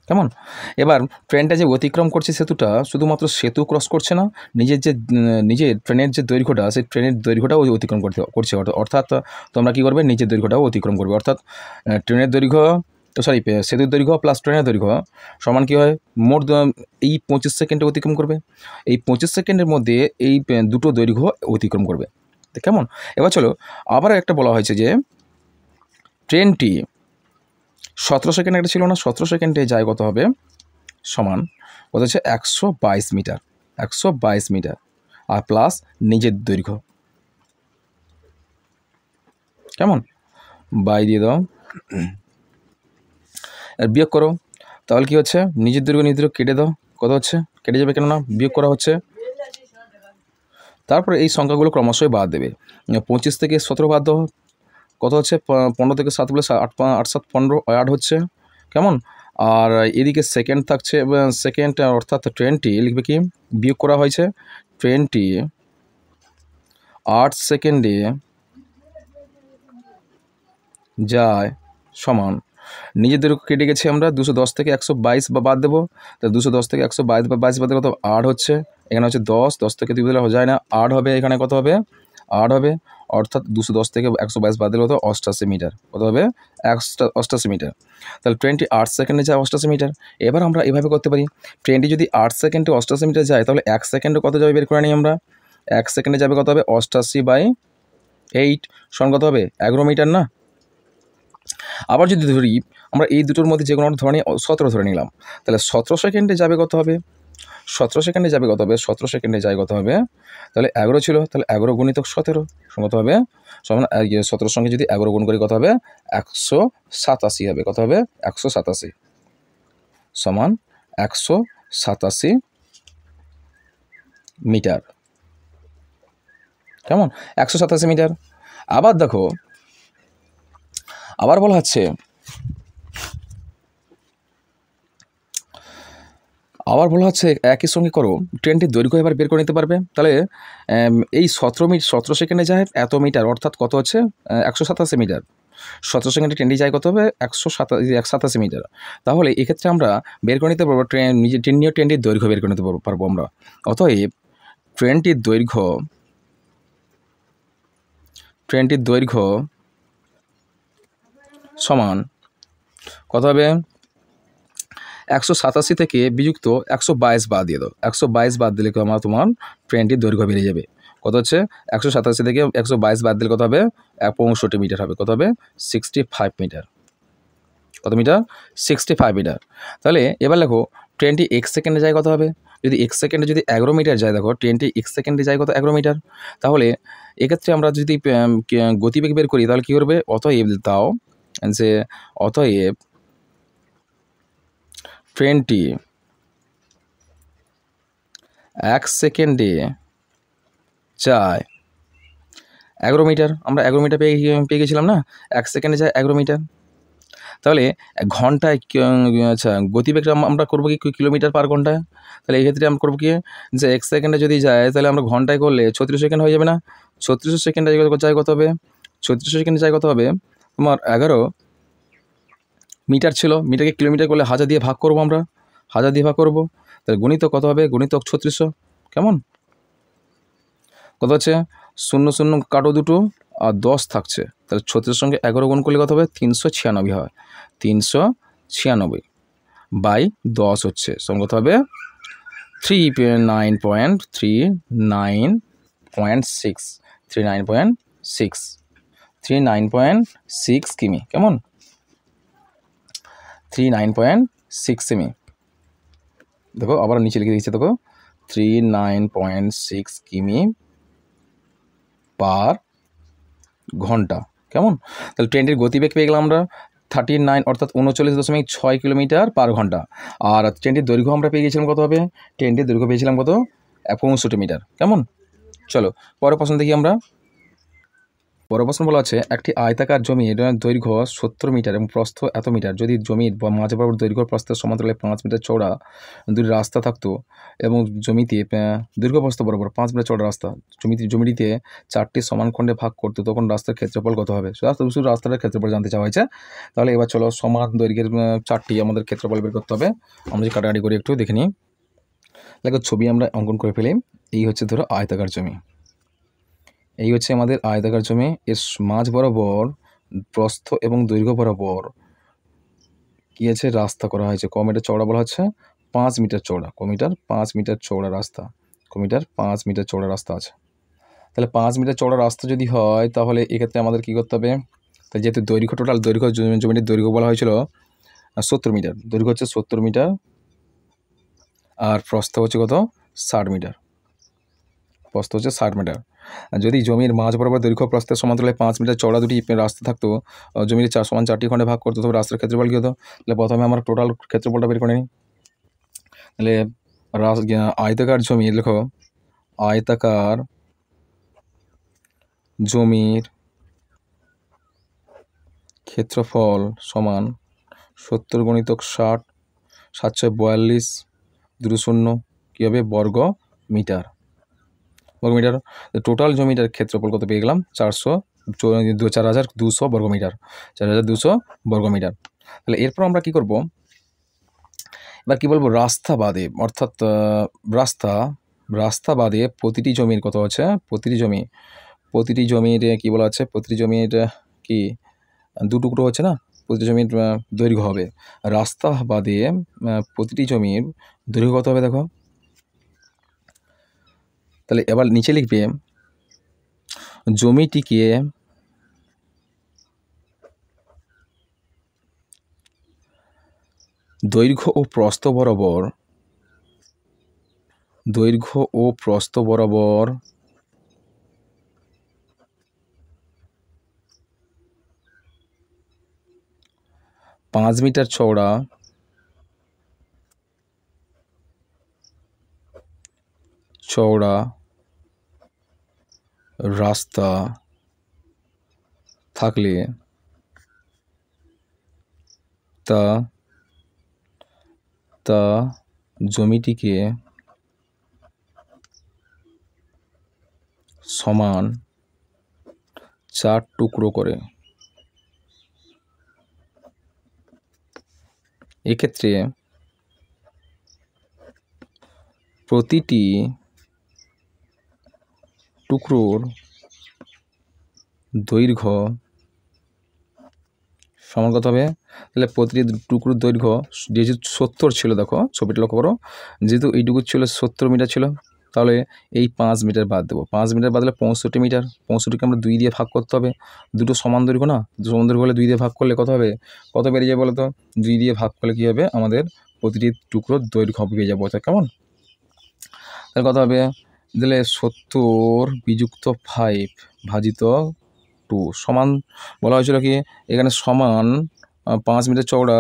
কেমন, এবার ট্রেনটা যে অতিক্রম করছে সেতুটা, শুধুমাত্র সেতু ক্রস করছে না, নিজের ট্রেনের যে দৈর্ঘ্যটা, সেই ট্রেনের দৈর্ঘ্যটাও অতিক্রম করছে। অর্থাৎ তোমরা কী করবে, নিজের দৈর্ঘ্যটাও অতিক্রম করবে। অর্থাৎ ট্রেনের দৈর্ঘ্য, সেতুর দৈর্ঘ্য প্লাস ট্রেনের দৈর্ঘ্য সমান কী হয়, মোট এই 25 সেকেন্ডে অতিক্রম করবে। এই 25 সেকেন্ডের মধ্যে এই দুটো দৈর্ঘ্য অতিক্রম করবে। কেমন, এবার চলো আবার একটা বলা হয়েছে যে ট্রেনটি 17 সেকেন্ড একটা ছিল না, 17 সেকেন্ডে যায় কত হবে, সমান কত হচ্ছে 122 মিটার 122 মিটার আর প্লাস নিজের দৈর্ঘ্য। কেমন, বাই দিয়ে দাও, আর বিয়োগ করো। তাহলে কী হচ্ছে, নিজের দৈর্ঘ্য নিজের কেটে দাও, কত হচ্ছে, কেটে যাবে, কেননা বিয়োগ করা হচ্ছে। তারপরে এই সংখ্যাগুলো ক্রমশই বাদ দেবে। 25 থেকে 17 বাদ দাও, কত হচ্ছে, 15 থেকে 7 বলে 8 7 15 8 হচ্ছে। কেমন, আর এদিকে সেকেন্ড থাকছে, সেকেন্ড অর্থাৎ ট্রেনটি লিখবে কি, বিয়োগ করা হয়েছে, ট্রেনটি 8 সেকেন্ডে যায় সমান নিজের দৈর্ঘ্য কেটে গেছে, আমরা 210 থেকে 122 বাদ দেবো। তা 210 থেকে 122 বাদ কত, 8 হচ্ছে। এখানে হচ্ছে 10 থেকে 2 দিলে যায় না, 8 হবে। এখানে কত হবে, 8 হবে। অর্থাৎ 210 থেকে 122 বাদ দিলে কত, 88 মিটার। কত হবে, 88 মিটার। তাহলে ট্রেনটি 8 সেকেন্ডে যায় 88 মিটার। এবার আমরা এভাবে করতে পারি, ট্রেনটি যদি 8 সেকেন্ডে 88 মিটার যায়, তাহলে 1 সেকেন্ডে কত যাবে বের করে নিই আমরা। 1 সেকেন্ডে যাবে কত হবে, 88/8 সমান কত হবে, 11 মিটার না। আবার যদি ধরি আমরা এই দুটোর মধ্যে যে কোনো ধরে নিই, 17 ধরে নিলাম, তাহলে 17 সেকেন্ডে যাবে কত হবে, 17 সেকেন্ডে যাবে কত হবে, 17 সেকেন্ডে যায় কত হবে, তাহলে 11 ছিল, তাহলে 11 গুণিতক 17 কত হবে, সমান 17 সঙ্গে যদি 11 গুণ করি কত হবে, 187 হবে। কত হবে, 187 সমান 187 মিটার। কেমন, 187 মিটার। আবার দেখো, আবার বলা হচ্ছে, একই সঙ্গে করো, ট্রেনটির দৈর্ঘ্য এবার বের করে নিতে পারবে। তাহলে এই 17 সেকেন্ডে যায় এত মিটার, অর্থাৎ কত হচ্ছে, 187 মিটার। 17 সেকেন্ডে ট্রেনটি যায় কত হবে, 187 মিটার। তাহলে এক্ষেত্রে আমরা বের করে নিতে পারবো ট্রেনটির দৈর্ঘ্য বের করে নিতে পারবো আমরা। অতএব ট্রেনটির দৈর্ঘ্য সমান কত হবে, 187 থেকে বিযুক্ত 122 বাদ দিয়ে দাও। 122 বাদ দিলে আমার তোমার ট্রেনটির দৈর্ঘ্য বেড়ে যাবে। কত হচ্ছে, 187 থেকে 122 বাদ দিলে কত হবে, 65 মিটার হবে। কত হবে, 65 মিটার। কত মিটার, 65 মিটার। তাহলে এবার দেখো ট্রেনটি 1 সেকেন্ডে যায় কত হবে, যদি 1 সেকেন্ডে যদি 11 মিটার যায়, দেখো ট্রেনটি 1 সেকেন্ডে যায় কত, 11 মিটার। তাহলে এক্ষেত্রে আমরা যদি গতিবেগ বের করি, তাহলে কী করবে, অতএব ট্রেনটি 1 সেকেন্ডে যায় 11 মিটার, আমরা 11 মিটার পেয়ে গেছিলাম না, 1 সেকেন্ডে যায় 11 মিটার। তাহলে ঘন্টায় আচ্ছা গতিবেগটা আমরা করবো কি কিলোমিটার পার ঘন্টায়। তাহলে এই ক্ষেত্রে আমরা করবো কি, যে 1 সেকেন্ডে যদি যায় তাহলে আমরা ঘন্টায় করলে 36 সেকেন্ড হয়ে যাবে না। 36 সেকেন্ডে যায় কত হবে, 36 সেকেন্ডে যায় কত হবে তোমার 11 মিটার ছিল, মিটারকে কিলোমিটার করলে 1000 দিয়ে ভাগ করবো, আমরা 1000 দিয়ে ভাগ করবো। তাহলে গণিতক কত হবে, গণিতক 3600। কেমন, কত হচ্ছে, 0 0 কাটো দুটো আর 10 থাকছে, তাহলে 36 সঙ্গে 11 গুণ করলে কত হবে, 396 হয়। 396 বাই 10 হচ্ছে, সঙ্গে কত হবে 39.6 কিমি। কেমন, 39.6 কিমি। দেখো আবার নিচে লিখে দিচ্ছে, দেখো 39.6 কিমি পার ঘন্টা। কেমন, তাহলে ট্রেনটির গতিবেগ পেয়ে গেলাম আমরা 39 অর্থাৎ 39.6 কিলোমিটার পার ঘন্টা। আর ট্রেনটির দৈর্ঘ্য আমরা পেয়ে গেছিলাম কত হবে, ট্রেনটির দৈর্ঘ্য পেয়েছিলাম কত, 65 মিটার। কেমন, চলো পরের প্রশ্ন দেখি আমরা। পরের প্রশ্ন বলা আছে, একটি আয়তাকার জমির দৈর্ঘ্য 70 মিটার এবং প্রস্থ এত মিটার। যদি জমির মাঝ বরাবর দৈর্ঘ্য প্রস্থের সমান্তরালে 5 মিটার চওড়া দুটি রাস্তা থাকতো এবং জমিতে দৈর্ঘ্য প্রস্থ বরাবর 5 মিটার চওড়া রাস্তা জমিটিতে 4টি সমান খণ্ডে ভাগ করতো, তখন রাস্তার ক্ষেত্রফল কত হবে। শুধু রাস্তাটার ক্ষেত্রফল জানতে চাওয়া হয়েছে। তাহলে এবার চলো সমান দৈর্ঘ্যের 4টি আমাদের ক্ষেত্রফল বের করতে হবে। আমরা যে কাটাকাটি করে একটু দেখে নিই। দেখো ছবি আমরা অঙ্কন করে ফেলি। এই হচ্ছে ধরো আয়তাকার জমি, এই হচ্ছে আমাদের আয়তাকার জমি। এর মাঝ বরাবর প্রস্থ এবং দৈর্ঘ্য বরাবর কী আছে, রাস্তা করা হয়েছে। ক মিটার চওড়া বলা হচ্ছে, 5 মিটার চওড়া। ক মিটার, 5 মিটার চওড়া রাস্তা। ক মিটার, 5 মিটার চওড়া রাস্তা আছে। তাহলে 5 মিটার চওড়া রাস্তা যদি হয় তাহলে এক্ষেত্রে আমাদের কী করতে হবে, তাই যেহেতু দৈর্ঘ্য টোটাল দৈর্ঘ্য জমিটির দৈর্ঘ্য বলা হয়েছিল 70 মিটার, দৈর্ঘ্য হচ্ছে 70 মিটার আর প্রস্থ হচ্ছে কত, 60 মিটার। প্রস্থ হচ্ছে 60 মিটার। যদি জমির মাঝ বরাবর দৈর্ঘ্য প্রস্থের সমান্তরালে 5 মিটার চওড়া দুটি রাস্তা থাকতো, জমির সমান 4টি খণ্ডে ভাগ করতো, তবে রাস্তার ক্ষেত্রফল কী হতো। তাহলে প্রথমে আমরা টোটাল ক্ষেত্রফলটা বের করে নিই। তাহলে আয়তাকার জমি, লেখো আয়তাকার জমির ক্ষেত্রফল সমান 70 গুণিতক 60, 742 0 কী হবে, বর্গ মিটার। বর্গমিটার। টোটাল জমিটার ক্ষেত্রফল কত পেয়ে গেলাম, 4200 বর্গমিটার, 4200 বর্গমিটার। তাহলে এরপর আমরা কি করব, এবার কি বলবো, রাস্তা বাদে, অর্থাৎ রাস্তা বাদে প্রতিটি জমির কত আছে, প্রতিটি জমির কি বলা আছে, প্রতিটি জমির কি 2 টুকরো হচ্ছে না, প্রতিটি জমির দৈর্ঘ্য হবে। রাস্তা বাদে প্রতিটি জমির দৈর্ঘ্য কত হবে দেখো। তাহলে এবার নিচে লিখবে, জমিটিকে দৈর্ঘ্য ও প্রস্থ বরাবর 5 মিটার চওড়া রাস্তা থাকলে তা জমিটিকে সমান 4 টুকরো করে। এক্ষেত্রে প্রতিটি টুকরোর দৈর্ঘ্য সমান কত হবে। তাহলে প্রতিটি টুকরোর দৈর্ঘ্য যেহেতু 70 ছিল, দেখো ছবিটা লক্ষ্য করো, যেহেতু এইটুকু ছিল 70 মিটার ছিল, তাহলে এই 5 মিটার বাদ দেবো। 5 মিটার বাদ দিলে 65 মিটার। 65কে আমরা 2 দিয়ে ভাগ করতে হবে, দুটো সমান দৈর্ঘ্য না, সমান দৈর্ঘ্য হলে 2 দিয়ে ভাগ করলে কত হবে, কত বেরিয়ে যাবে বলো তো। 2 দিয়ে ভাগ করলে কী হবে, আমাদের প্রতিটি টুকরোর দৈর্ঘ্য পেয়ে যাবো। কেমন, তাহলে কত হবে, দিলে 70 বিযুক্ত 5 ভাজিত 2 সমান বলা হয়েছিল কি, এখানে সমান 5 মিটার চওড়া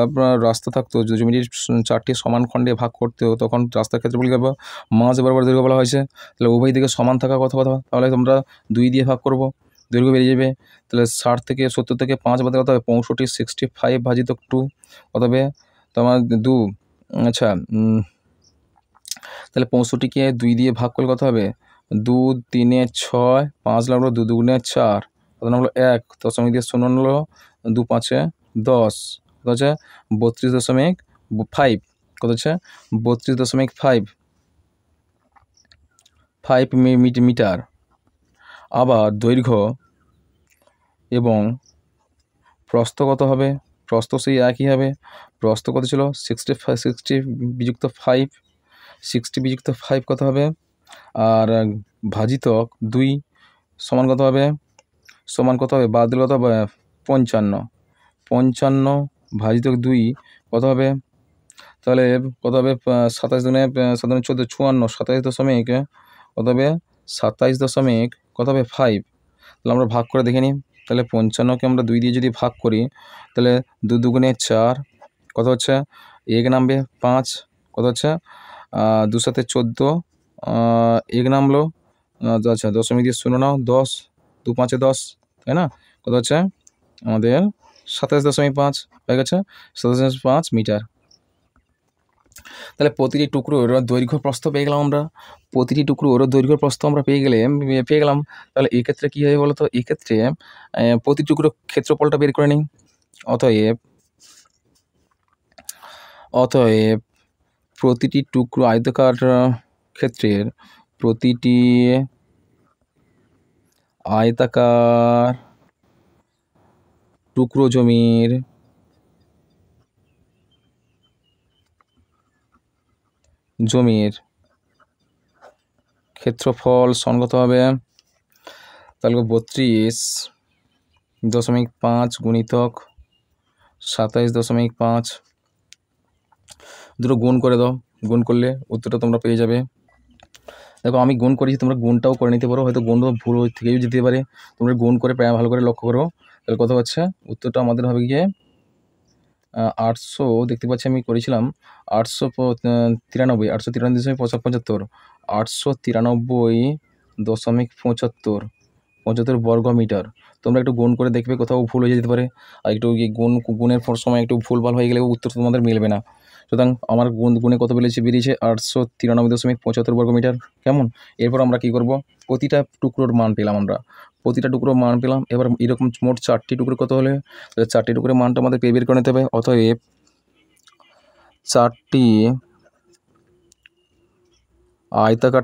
রাস্তা থাকতো, জমিটির 4টি সমান খণ্ডে ভাগ করতেও, তখন রাস্তার ক্ষেত্রফল কী হবে, মাঝ বরাবর দৈর্ঘ্য বলা হয়েছে। তাহলে উভয় দিকে সমান থাকা কথা, তাহলে তোমরা 2 দিয়ে ভাগ করবো। দৈর্ঘ্য বেরিয়ে যাবে। তাহলে 60 থেকে 70 থেকে 5 বাদে কত হবে 65, 65 ভাজিত 2 কত হবে তোমার 2। আচ্ছা তাহলে 65কে 2 দিয়ে ভাগ করলে কত হবে 2 3 6, 5 লাগলো 2 2 4, কত হলো 1, দশমিক দিয়ে 0 হলো 2 5 10, কত হচ্ছে 32.5, কত হচ্ছে 32.5 মিটার। আবার দৈর্ঘ্য এবং প্রস্থ কত হবে, প্রস্থ সেই একই হবে। প্রস্থ কত ছিল 60 বিযুক্ত 5, 60 বিযুক্ত 5 কত হবে, আর ভাজিতক 2 সমান কত হবে, বাদ দিলে কত হবে 55, 55 ভাজিতক 2 কত হবে, তাহলে কত হবে 27 দুনে 7 14 54, 27 দশমিক কত হবে 27 দশমিক কত হবে 5। তাহলে আমরা ভাগ করে দেখে নিই। তাহলে 55কে আমরা 2 দিয়ে যদি ভাগ করি তাহলে 2 2 4 কত হচ্ছে, 1 নামবে 5, কত হচ্ছে 2 7 14, 1 নামলো আচ্ছা দশমিক দিয়ে 0 নাও 10, 2 5 10, তাই না, কত হচ্ছে আমাদের 27.5 হয়ে গেছে, 27.5 মিটার। তাহলে প্রতিটি টুকরোর দৈর্ঘ্য প্রস্থ পেয়ে গেলাম আমরা, দৈর্ঘ্য প্রস্থ আমরা পেয়ে গেলাম। তাহলে এক্ষেত্রে কী হবে বলো তো, এক্ষেত্রে প্রতি টুকরো ক্ষেত্রফলটা বের করে নিই। অতএব প্রতিটি টুকরো আয়তাকার ক্ষেত্রের প্রতিটি আয়তাকার টুকরো জমির ক্ষেত্রফল সঙ্গত হবে, তাহলে 32.5 গুণিতক 27.5, দুটো গুণ করে দাও, গুণ করলে উত্তরটা তোমরা পেয়ে যাবে। দেখো আমি গুণ করেছি, তোমরা গুণটাও করে নিতে পারো, হয়তো গুণটা ভুল থেকেও যেতে পারে, তোমরা গুণ করে প্রায় ভালো করে লক্ষ্য করো। তাহলে কত হচ্ছে উত্তরটা আমাদের হবে গিয়ে 800, দেখতে পাচ্ছি আমি করেছিলাম 893, 893.75, 893.75 বর্গ মিটার। তোমরা একটু গুণ করে দেখবে, কোথাও ভুল হয়ে যেতে পারে, আর একটু গুণের সময় একটু ভুলভাল হয়ে গেলে উত্তর তোমাদের মিলবে না। সুতরাং আমার গুণে কত বেরিয়েছে 893.75 বর্গ মিটার। কেমন, এরপর আমরা কি করব, প্রতিটা টুকরোর মান পেলাম আমরা, এবার এরকম মোট 4টি টুকরো কত হলে, তাহলে 4টি টুকরোর মানটা আমাদের বের করে নিতে হবে। অতএব 4টি আয়তাকার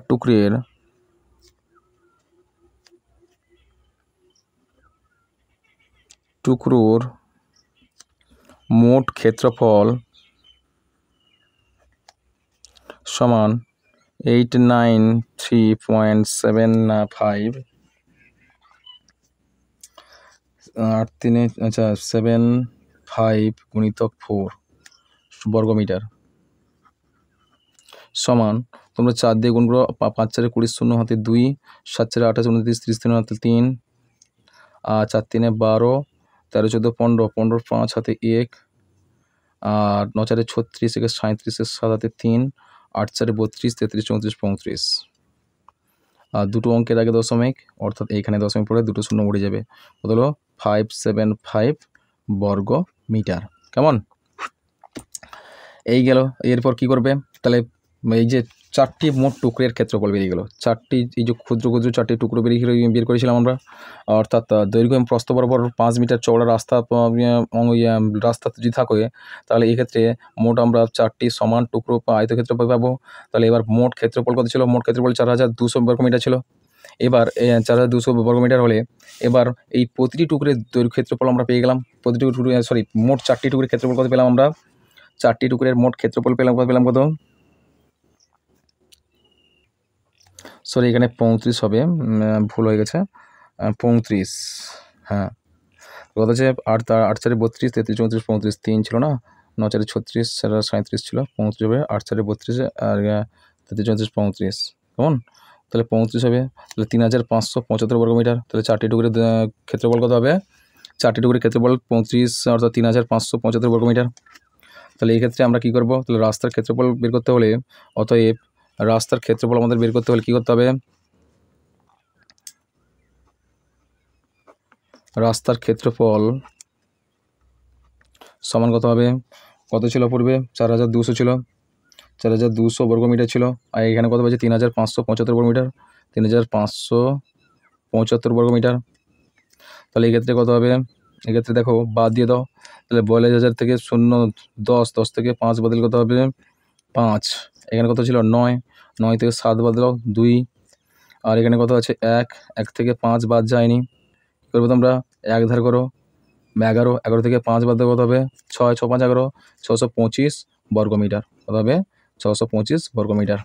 টুকরোর মোট ক্ষেত্রফল সমান 893.75, 75 গুণিতক 4 বর্গ মিটার সমান, তোমরা 4 দিয়ে গুণ করো, 5 4 20, 0 হাতে 2, 7 4 28 29 30, 3 হাতে 3, আর 4 3 12, 13 14 15, 15 5 হাতে 1, আর 9 4 36, 37, 7 হাতে 3, 8 4 32, 33 34 35, আর দুটো অঙ্কের আগে দশমিক, অর্থাৎ এইখানে দশমিক পড়ে দুটো শূন্য উড়ে যাবে, কত হলো 575 বর্গ মিটার। কেমন, এই গেল। এরপর কি করবে, তাহলে এই যে 4টি মোট টুকরের ক্ষেত্রফল বেরিয়ে গেল, 4টি এই যে ক্ষুদ্র 4টি টুকরো বের করেছিলাম আমরা, অর্থাৎ দৈর্ঘ্য এবং প্রস্থ বরাবর 5 মিটার চওড়া রাস্তা যদি থাকে, তাহলে এক্ষেত্রে মোট আমরা 4টি সমান টুকরো আয়তক্ষেত্রফল পাবো। তাহলে এবার মোট ক্ষেত্রফল কত ছিল, মোট ক্ষেত্রফল 4200 বর্গমিটার ছিল। এবার 4200 বর্গমিটার হলে এবার এই প্রতিটি টুকরের দৈর্ঘ্য ক্ষেত্রফল আমরা পেয়ে গেলাম, মোট 4টি টুকরের ক্ষেত্রফল কত পেলাম আমরা, 4টি টুকরের মোট ক্ষেত্রফল পেলাম কত, এখানে 35 হবে, ভুল হয়ে গেছে, 35, হ্যাঁ কত আছে 8 4 32, 33 34 35, 3 ছিল না, 9 4 36, 37 ছিল, 35 হবে, 8 4 32 আর 33 34 35, কেমন, তাহলে 35 হবে, তাহলে 3575 বর্গমিটার। তাহলে 4টি টুকরের ক্ষেত্রফল কত হবে, 4টি টুকরের ক্ষেত্রফল 35, অর্থাৎ 3575 বর্গমিটার। তাহলে এই ক্ষেত্রে আমরা কী করব, তাহলে রাস্তার ক্ষেত্রফল বের করতে হলে, অতএব রাস্তার ক্ষেত্রফল আমাদের বের করতে হলে কী করতে হবে, রাস্তার ক্ষেত্রফল সমান কত হবে, কত ছিল পূর্বে 4200 ছিল, 4200 বর্গমিটার ছিল, আর এখানে কত পাচ্ছে 3575 বর্গমিটার, 3575 বর্গমিটার। তাহলে এক্ষেত্রে কত হবে, এক্ষেত্রে দেখো বাদ দিয়ে দাও, তাহলে 42,000 থেকে 0 10, 10 থেকে 5 বাতিল কত হবে 5, এখানে কত ছিল 9, 9 থেকে 7 বাদ দাও 2, আর এখানে কত আছে 1, 1 থেকে 5 বাদ যায়নি, কী করবো তোমরা 1 ধার করো, 11, 11 থেকে 5 বাদ দেবো কত হবে 6, 6 5 11, 625 বর্গমিটার, কত হবে 625 বর্গমিটার।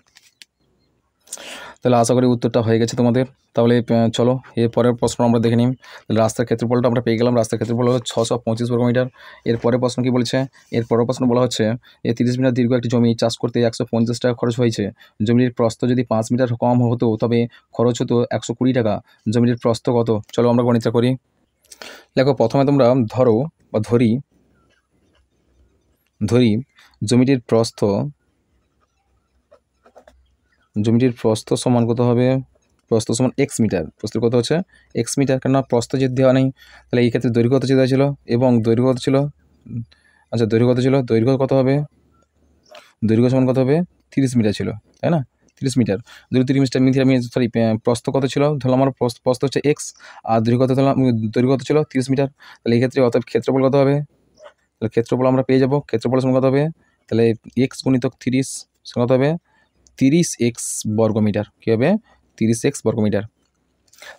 তাহলে আশা করি উত্তরটা হয়ে গেছে তোমাদের। তাহলে চলো এর পরের প্রশ্ন আমরা দেখে নিই। রাস্তার ক্ষেত্রফলটা আমরা পেয়ে গেলাম, রাস্তার ক্ষেত্রফল হলো 625 বর্গমিটার। এর পরের প্রশ্ন কি বলছে, এর পরের প্রশ্ন বলা হচ্ছে 30 মিটার দীর্ঘ একটি জমি চাষ করতে 150 টাকা খরচ হয়েছে, জমির প্রস্থ যদি 5 মিটার কম হতো তবে খরচ হতো 120 টাকা, জমির প্রস্থ কত? চলো আমরা গণিতটা করি। দেখো প্রথমে তোমরা ধরো বা ধরি জমিটির প্রস্থ সমান কত হবে, প্রস্থ সমান এক্স মিটার, প্রস্থ কত হচ্ছে এক্স মিটার, কেননা প্রস্থ যদি দেওয়া নেই তাহলে এই ক্ষেত্রে দৈর্ঘ্য কত দেওয়া ছিল এবং দৈর্ঘ্য কত ছিল, আচ্ছা দৈর্ঘ্য কত ছিল, দৈর্ঘ্য কত হবে, দৈর্ঘ্য সমান কত হবে 30 মিটার ছিল, তাই না 30 মিটার, যদি 30 মিটার আমি সরি প্রস্থ কত ছিল ধরলাম আমার প্রস্থ হচ্ছে এক্স, আর দৈর্ঘ্য কত ধরলাম, দৈর্ঘ্য কত ছিল 30 মিটার, তাহলে এই ক্ষেত্রে অতএব ক্ষেত্রফল কত হবে, তাহলে ক্ষেত্রফল আমরা পেয়ে যাবো, ক্ষেত্রফল সমান কত হবে, তাহলে এক্স গুণিতক 30 সমান কত হবে 30x বর্গমিটার, কী হবে 30x বর্গমিটার।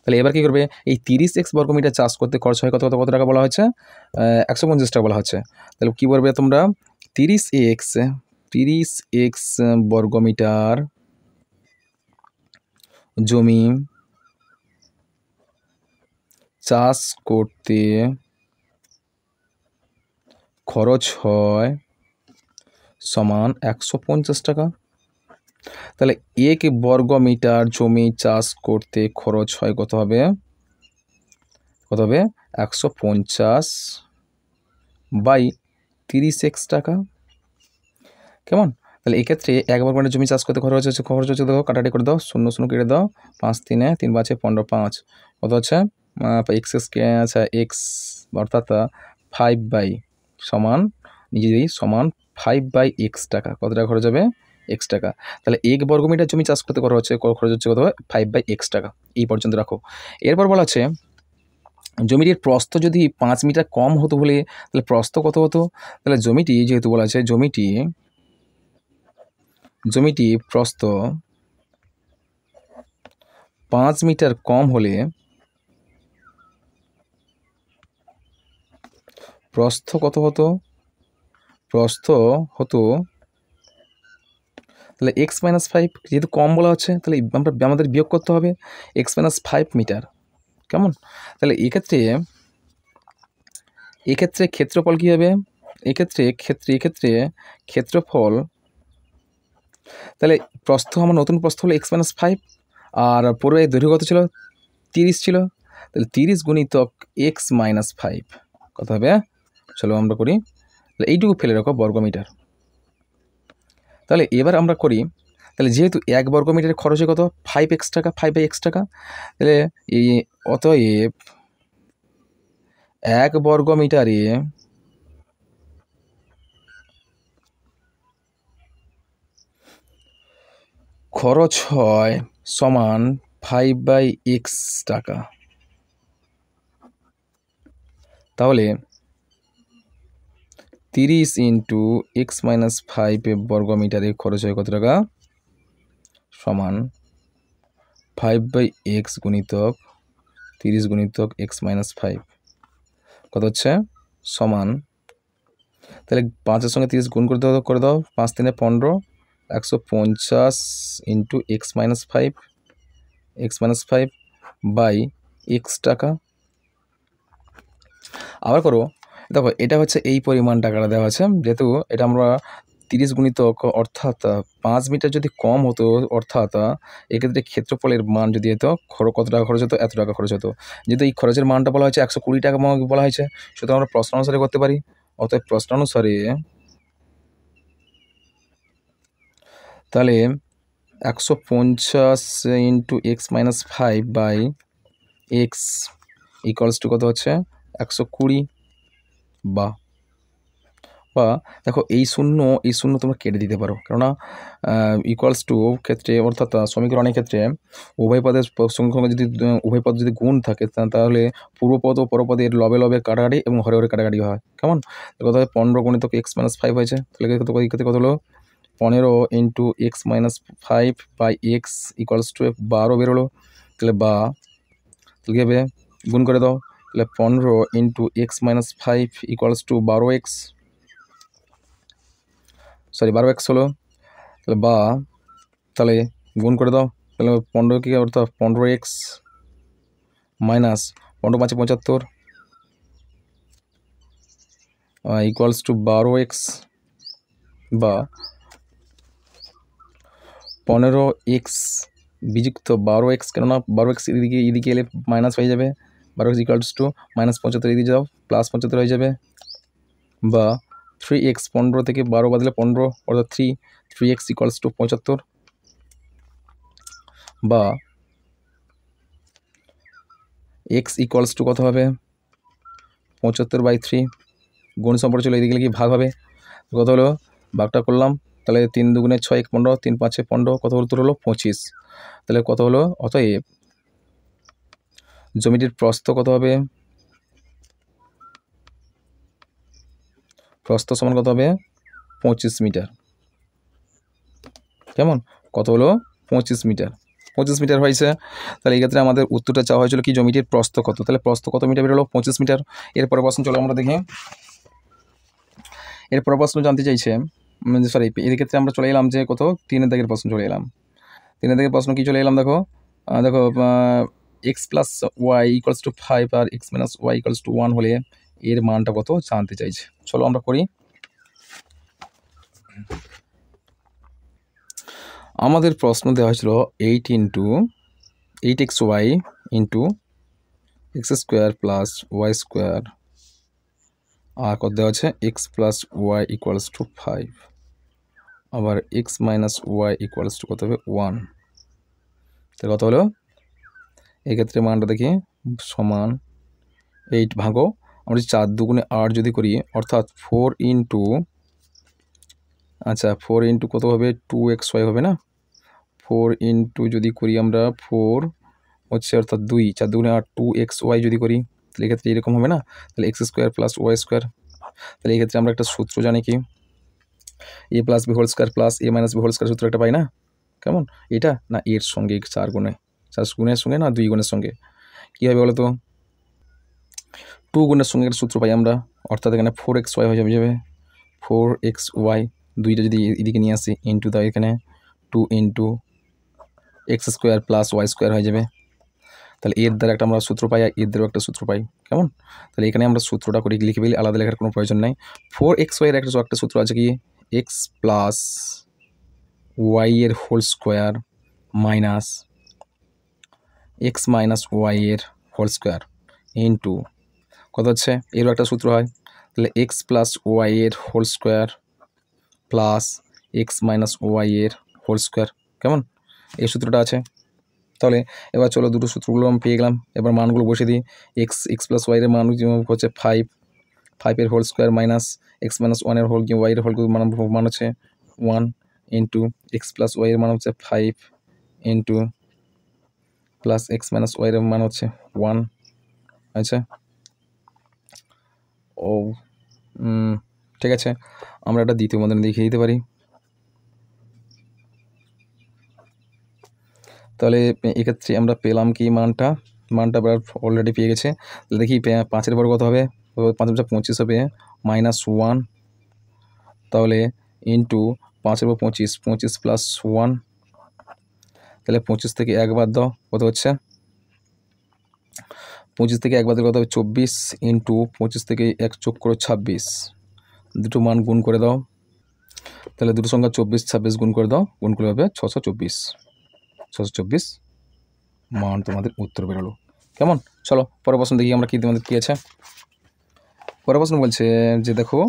তাহলে এবার কী করবে, এই 30x বর্গমিটার চাষ করতে খরচ হয় কত কত টাকা বলা হচ্ছে, 150 টাকা বলা হচ্ছে। তাহলে কী বলবে তোমরা 30x বর্গমিটার জমি চাষ করতে খরচ হয় সমান 150 টাকা। তাহলে 1 বর্গমিটার জমি চাষ করতে খরচ হয় কত হবে, 150 বাই 30x টাকা, কেমন? তাহলে এক্ষেত্রে 1 বর্গমিটার জমি চাষ করতে খরচ হচ্ছে দেখো কাটাকাটি করে দাও, 0 0 কেটে দাও, 5 3 3 5 15 5, কত হচ্ছে আচ্ছা এক্স অর্থাৎ 5 বাই সমান নিজেই সমান 5 বাই এক্স টাকা, কত টাকা খরচ হবে এক্স টাকা। তাহলে 1 বর্গমিটার জমি চাষ করতে খরচ হচ্ছে কত হবে 5 বাই এক্স টাকা, এই পর্যন্ত রাখো। এরপর বলা আছে জমিটির প্রস্থ যদি 5 মিটার কম হতো বলে তাহলে প্রস্থ কত হতো, তাহলে জমিটি যেহেতু বলা আছে জমিটি প্রস্থ 5 মিটার কম হলে প্রস্থ কত হতো, প্রস্থ হতো তাহলে এক্স মাইনাস 5, যেহেতু কম বলা হচ্ছে তাহলে আমাদের বিয়োগ করতে হবে এক্স মাইনাস 5 মিটার, কেমন? তাহলে এক্ষেত্রে ক্ষেত্রফল কী হবে, এক্ষেত্রে ক্ষেত্রফল, তাহলে প্রস্থ আমার নতুন প্রস্থ হলো এক্স মাইনাস 5, আর পূর্বে দৈর্ঘ্য কত ছিল 30 ছিল, তাহলে 30 গুণিতক এক্স মাইনাস 5 কত হবে, চলো আমরা করি, তাহলে এইটুকু ফেলে রাখো বর্গমিটার। তাহলে এবার আমরা করি, তাহলে যেহেতু 1 বর্গমিটারের খরচে কত 5x টাকা, 5 বাই এক্স টাকা, তাহলে এই অতএব 1 বর্গমিটারে খরচ হয় সমান 5 বাই এক্স টাকা। তাহলে 30 ইন্টু এক্স মাইনাস 5 বর্গমিটারে খরচ হয় কত টাকা, সমান 5 বাই এক্স গুণিতক 30 গুণিতক এক্স মাইনাস 5 কত হচ্ছে সমান, তাহলে 5-এর সঙ্গে 30 গুণ করে দাও 5 3 15, 150 into x minus 5 by x টাকা। আবার করো, দেখো এটা হচ্ছে এই পরিমাণ টাকাটা দেওয়া আছে, যেহেতু এটা আমরা 30 গুণিতক অর্থাৎ 5 মিটার যদি কম হতো, অর্থাৎ এক্ষেত্রে ক্ষেত্রফলের মান যদি হতো কত টাকা খরচ হতো, এত টাকা খরচ হতো, যেহেতু এই খরচের মানটা বলা হয়েছে 120 টাকা বলা হয়েছে, সুতরাং আমরা প্রশ্ন অনুসারে করতে পারি, অতএব প্রশ্ন অনুসারে তাহলে 150 into x minus 5 by x, equals to কত হচ্ছে 120 বা বা দেখো এই শূন্য তোমরা কেটে দিতে পারো, কেননা ইকুয়ালস টু ক্ষেত্রে অর্থাৎ সমীকরণের ক্ষেত্রে উভয় পদের সংখ্যা যদি উভয় পদ যদি গুণ থাকে তাহলে পূর্বপদ ও পরপদের লবে লবে কাটাকাটি এবং হরে হরে কাটাকাটি হয়। কেমন কত হয় 15 গুণিতক x-5 হয়েছে, তাহলে কত হলো 15 into x-5 by x equals to 12 বেরোলো। তাহলে তাহলে কী হবে গুণ করে দাও, তাহলে 15 into x-5 equals to 12x, sorry 12x হলো। তাহলে তাহলে গুণ করে দাও, তাহলে 15 কি অর্থাৎ 15x minus 15 5 75 equals to 12x বা 15x বিযুক্ত 12x, কেননা 12x এদিকে এলে মাইনাস হয়ে যাবে, 12x ইকুয়ালস টু -75 এদিকে যাও +75 হয়ে যাবে, বা 3x 15 থেকে 12 বাদলে 15 অর্থাৎ 3x ইকুয়ালস টু 75, বা x ইকুয়ালস টু কত হবে 75/3 গুণ সম্পর্ক চলে এদিকে কি ভাগ হবে, কত হলো ভাগটা করলাম, তাহলে 3 দুগুণে 6 1 15 3 5 15 কত উত্তর হলো 25। তাহলে কত হলো, অতএব জমিটির প্রস্থ কত হবে, প্রস্থ সমান কত হবে 25 মিটার। কেমন কত হলো 25 মিটার, 25 মিটার হয়েছে। তাহলে এই ক্ষেত্রে আমাদের উত্তরটা চাওয়া হয়েছিল কি জমিটির প্রস্থ কত, তাহলে প্রস্থ কত মিটার বেরোলো 25 মিটার। এরপরে প্রশ্ন চলো আমরা দেখি, এরপরে প্রশ্ন জানতে চাইছে, সরি এর ক্ষেত্রে আমরা চলে এলাম যে কত 3 দাগের প্রশ্ন চলে এলাম। 3 দাগের প্রশ্ন কি চলে এলাম দেখো, দেখো x plus Y equals to 5 আর x minus Y equals to 1 হলে এর মানটা কত জানতে চাইছে। চলো আমরা করি। আমাদের প্রশ্ন দেওয়া হয়েছিল 8xy into x square plus Y square, আর কত দেওয়া আছে x plus Y equals to 5, আবার x minus Y equals to কত হবে 1। তাহলে কত হলো, এক্ষেত্রে মানটা দেখি সমান 8 ভাগো আমরা 4 দুগুণে 8 যদি করি অর্থাৎ 4 ইন্টু কত হবে 2xy হবে না, 4 ইন্টু যদি করি আমরা 4 হচ্ছে অর্থাৎ 2 4 দুগুণে 8 2xy যদি করি তাহলে এক্ষেত্রে এরকম হবে না, তাহলে x square plus Y square. তাহলে এক্ষেত্রে আমরা একটা সূত্র জানি কি a plus B whole square plus a minus B whole square সূত্র একটা পাই না, কেমন এটা না এর সঙ্গে 4 গুণের সঙ্গে না 2 গুণের সঙ্গে কী হবে বলো তো 2 গুণের সঙ্গে একটা সূত্র পাই আমরা, অর্থাৎ এখানে 4xy হয়ে যাবে 4xy, দুইটা যদি এদিকে নিয়ে আসি ইন্টু দাও এখানে 2 into x square plus Y square হয়ে যাবে। তাহলে এর দ্বারা একটা আমরা সূত্র পাই আর এর দ্বারাও একটা সূত্র পাই, কেমন তাহলে এখানে আমরা সূত্রটা করে লিখে ফেলি, আলাদা লেখার কোনো প্রয়োজন নাই। 4xy এর একটা সূত্র আছে কি x প্লাস ওয়াই এর whole square minus x minus y এর হোল স্কোয়ার ইন্টু কত হচ্ছে এরও একটা সূত্র হয়, তাহলে x প্লাস ওয়াই এর whole square plus x minus y এর হোল স্কোয়ার, কেমন এই সূত্রটা আছে। তাহলে এবার চলো দুটো সূত্রগুলো আমি পেয়ে গেলাম, এবার মানগুলো বসে দিই। x প্লাস ওয়াই এর মান হচ্ছে 5 এর whole square minus x minus 1 এর হোল ওয়াই এর হোল মান হচ্ছে 1 ইন্টু এক্স প্লাস ওয়াই এর মান হচ্ছে 5 into plus x minus y এর মান হচ্ছে 1। আচ্ছা ও ঠিক আছে, আমরা একটা দ্বিতীয় উদাহরণ দেখিয়ে দিতে পারি। তাহলে এক্ষেত্রে আমরা পেলাম কি মানটা আমরা অলরেডি পেয়ে গেছে। তাহলে দেখি 5 পর কত হবে, 5 25 হবে -1, তাহলে ইন্টু 5 পর 25 প্লাস 1, তাহলে 25 থেকে 1 বাদ দাও কত হচ্ছে, 25 থেকে 1 বাদ দিলে কত হবে 24 ইন্টু 25 থেকে 1 যোগ করো 26, দুটো মান গুণ করে দাও, তাহলে দুটো সংখ্যা 24 26 গুণ করে দাও, গুণ করে হবে 624 মান তোমাদের উত্তর বেরোলো। কেমন চলো পরের প্রশ্ন দেখি আমরা কি তোমাদের কী আছে। পরের প্রশ্ন বলছে যে দেখো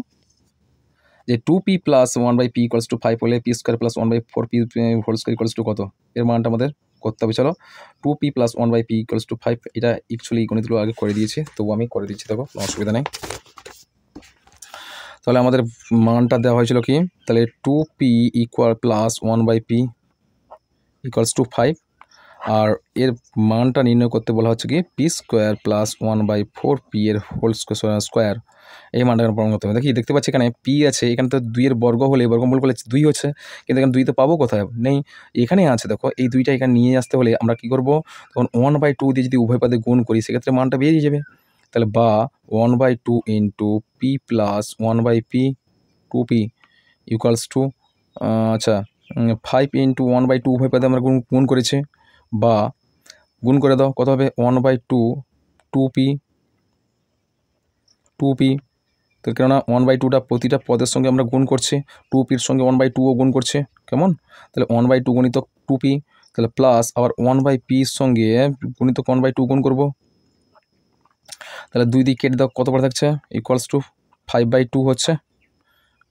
যে 2p plus 1/p equals to 5 হলে p square plus 1/4p whole square equals to কত, এর মানটা আমাদের করতে হবে। চলো 2p + 1/p = 5, এটা অ্যাকচুয়ালি এই গণিতগুলো আগে করে দিয়েছি, তবু আমি করে দিচ্ছি, দেখো কোনো অসুবিধা নেই। তাহলে আমাদের মানটা দেওয়া হয়েছিল কি, তাহলে 2p + 1/p = 5, আর এর মানটা নির্ণয় করতে বলা হচ্ছে কি p² + 1/4p এর হোল স্কোয়ার, এই মানটা প্রমাণ করতে হবে। দেখতে পাচ্ছি এখানে p আছে, এখানে তো 2 এর বর্গ হলে বর্গমূল করলে 2 হচ্ছে, কিন্তু এখানে 2 তো পাবো কোথায়, নেই, এখানেই আছে। দেখো এই 2টা এখানে নিয়ে আসতে হলে আমরা কি করব, তখন 1/2 দিয়ে যদি উভয় পদে গুণ করি সেক্ষেত্রে মানটা বেরিয়ে যাবে। তাহলে বা 1/2 × p + 1/p 2p = আচ্ছা 5 × 1/2 উভয় পদে আমরা গুণ করেছি, বা গুণ করে দাও, কত হবে 1/2 2p তো কেননা 1/2টা প্রতিটা পদের সঙ্গে আমরা গুণ করছি, 2pর সঙ্গে 1/2ও গুণ করছে, কেমন, তাহলে 1/2 গুণিতক 2p, তাহলে প্লাস আবার 1/pর সঙ্গে গুণিতক 1/2 গুণ করব, তাহলে 2 দিয়ে কেটে দাও, কত পড়ে থাকছে = 5/2 হচ্ছে,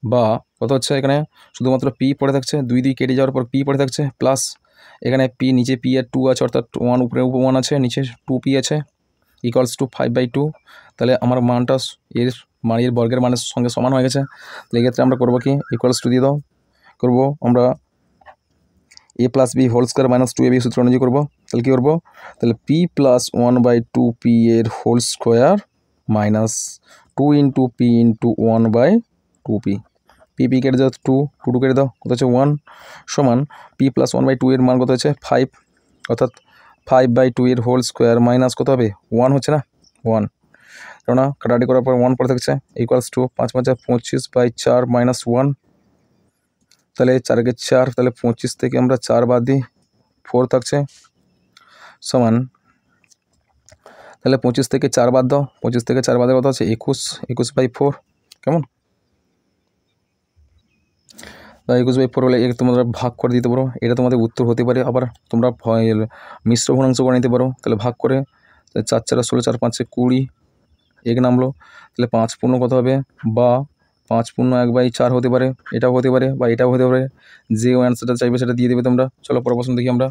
বা কত হচ্ছে এখানে শুধুমাত্র p পড়ে থাকছে, 2 দিয়ে কেটে যাওয়ার পর p পড়ে থাকছে, প্লাস এখানে p নিচে p এর 2 আছে, অর্থাৎ 1 উপরে 1 আছে, নিচে 2p আছে, = 5/2। তাহলে আমার মানটা এর বর্গের মানের সঙ্গে সমান হয়ে গেছে। তাহলে এক্ষেত্রে আমরা করবো কি, = দিয়ে দাও, করবো আমরা a + b whole square - 2ab সূত্র অনুযায়ী করবো। তাহলে কী করবো, তাহলে p + 1/2p এর whole square -2 × p × 1/2p, p কেটে দাও, 2 কেটে দাও, কত হচ্ছে 1, সমান p + 1/2 এর মান কত হচ্ছে 5, অর্থাৎ 5/2 এর হোল স্কোয়ার মাইনাস কত হবে 1 হচ্ছে না, 1, কেননা কাটাকাটি করার পর 1 পড়ে থাকছে, = 5 × 5 = 25/4 - 1, তাহলে 4 × 4, তাহলে 25 থেকে আমরা 4 বাদ দিই, 4 থাকছে, সমান, তাহলে 25 থেকে 4 বাদ দাও, 25 থেকে 4 বাদে কত আছে 21/4, কেমন, 21/4 হলে তোমরা ভাগ করে দিতে পারো, এটা তোমাদের উত্তর হতে পারে। আবার তোমরা মিশ্র ভগ্নাংশ করে নিতে পারো, তাহলে ভাগ করে 4 × 4 = 16, 4 × 5 = 20, 1 নামলো, তাহলে 5 পূর্ণ কত হবে, বা 5 পূর্ণ 1/4 হতে পারে, এটাও হতে পারে বা এটাও হতে পারে, যে অ্যান্সারটা চাইবে সেটা দিয়ে দেবে তোমরা। চলো পরের প্রশ্ন দেখি আমরা।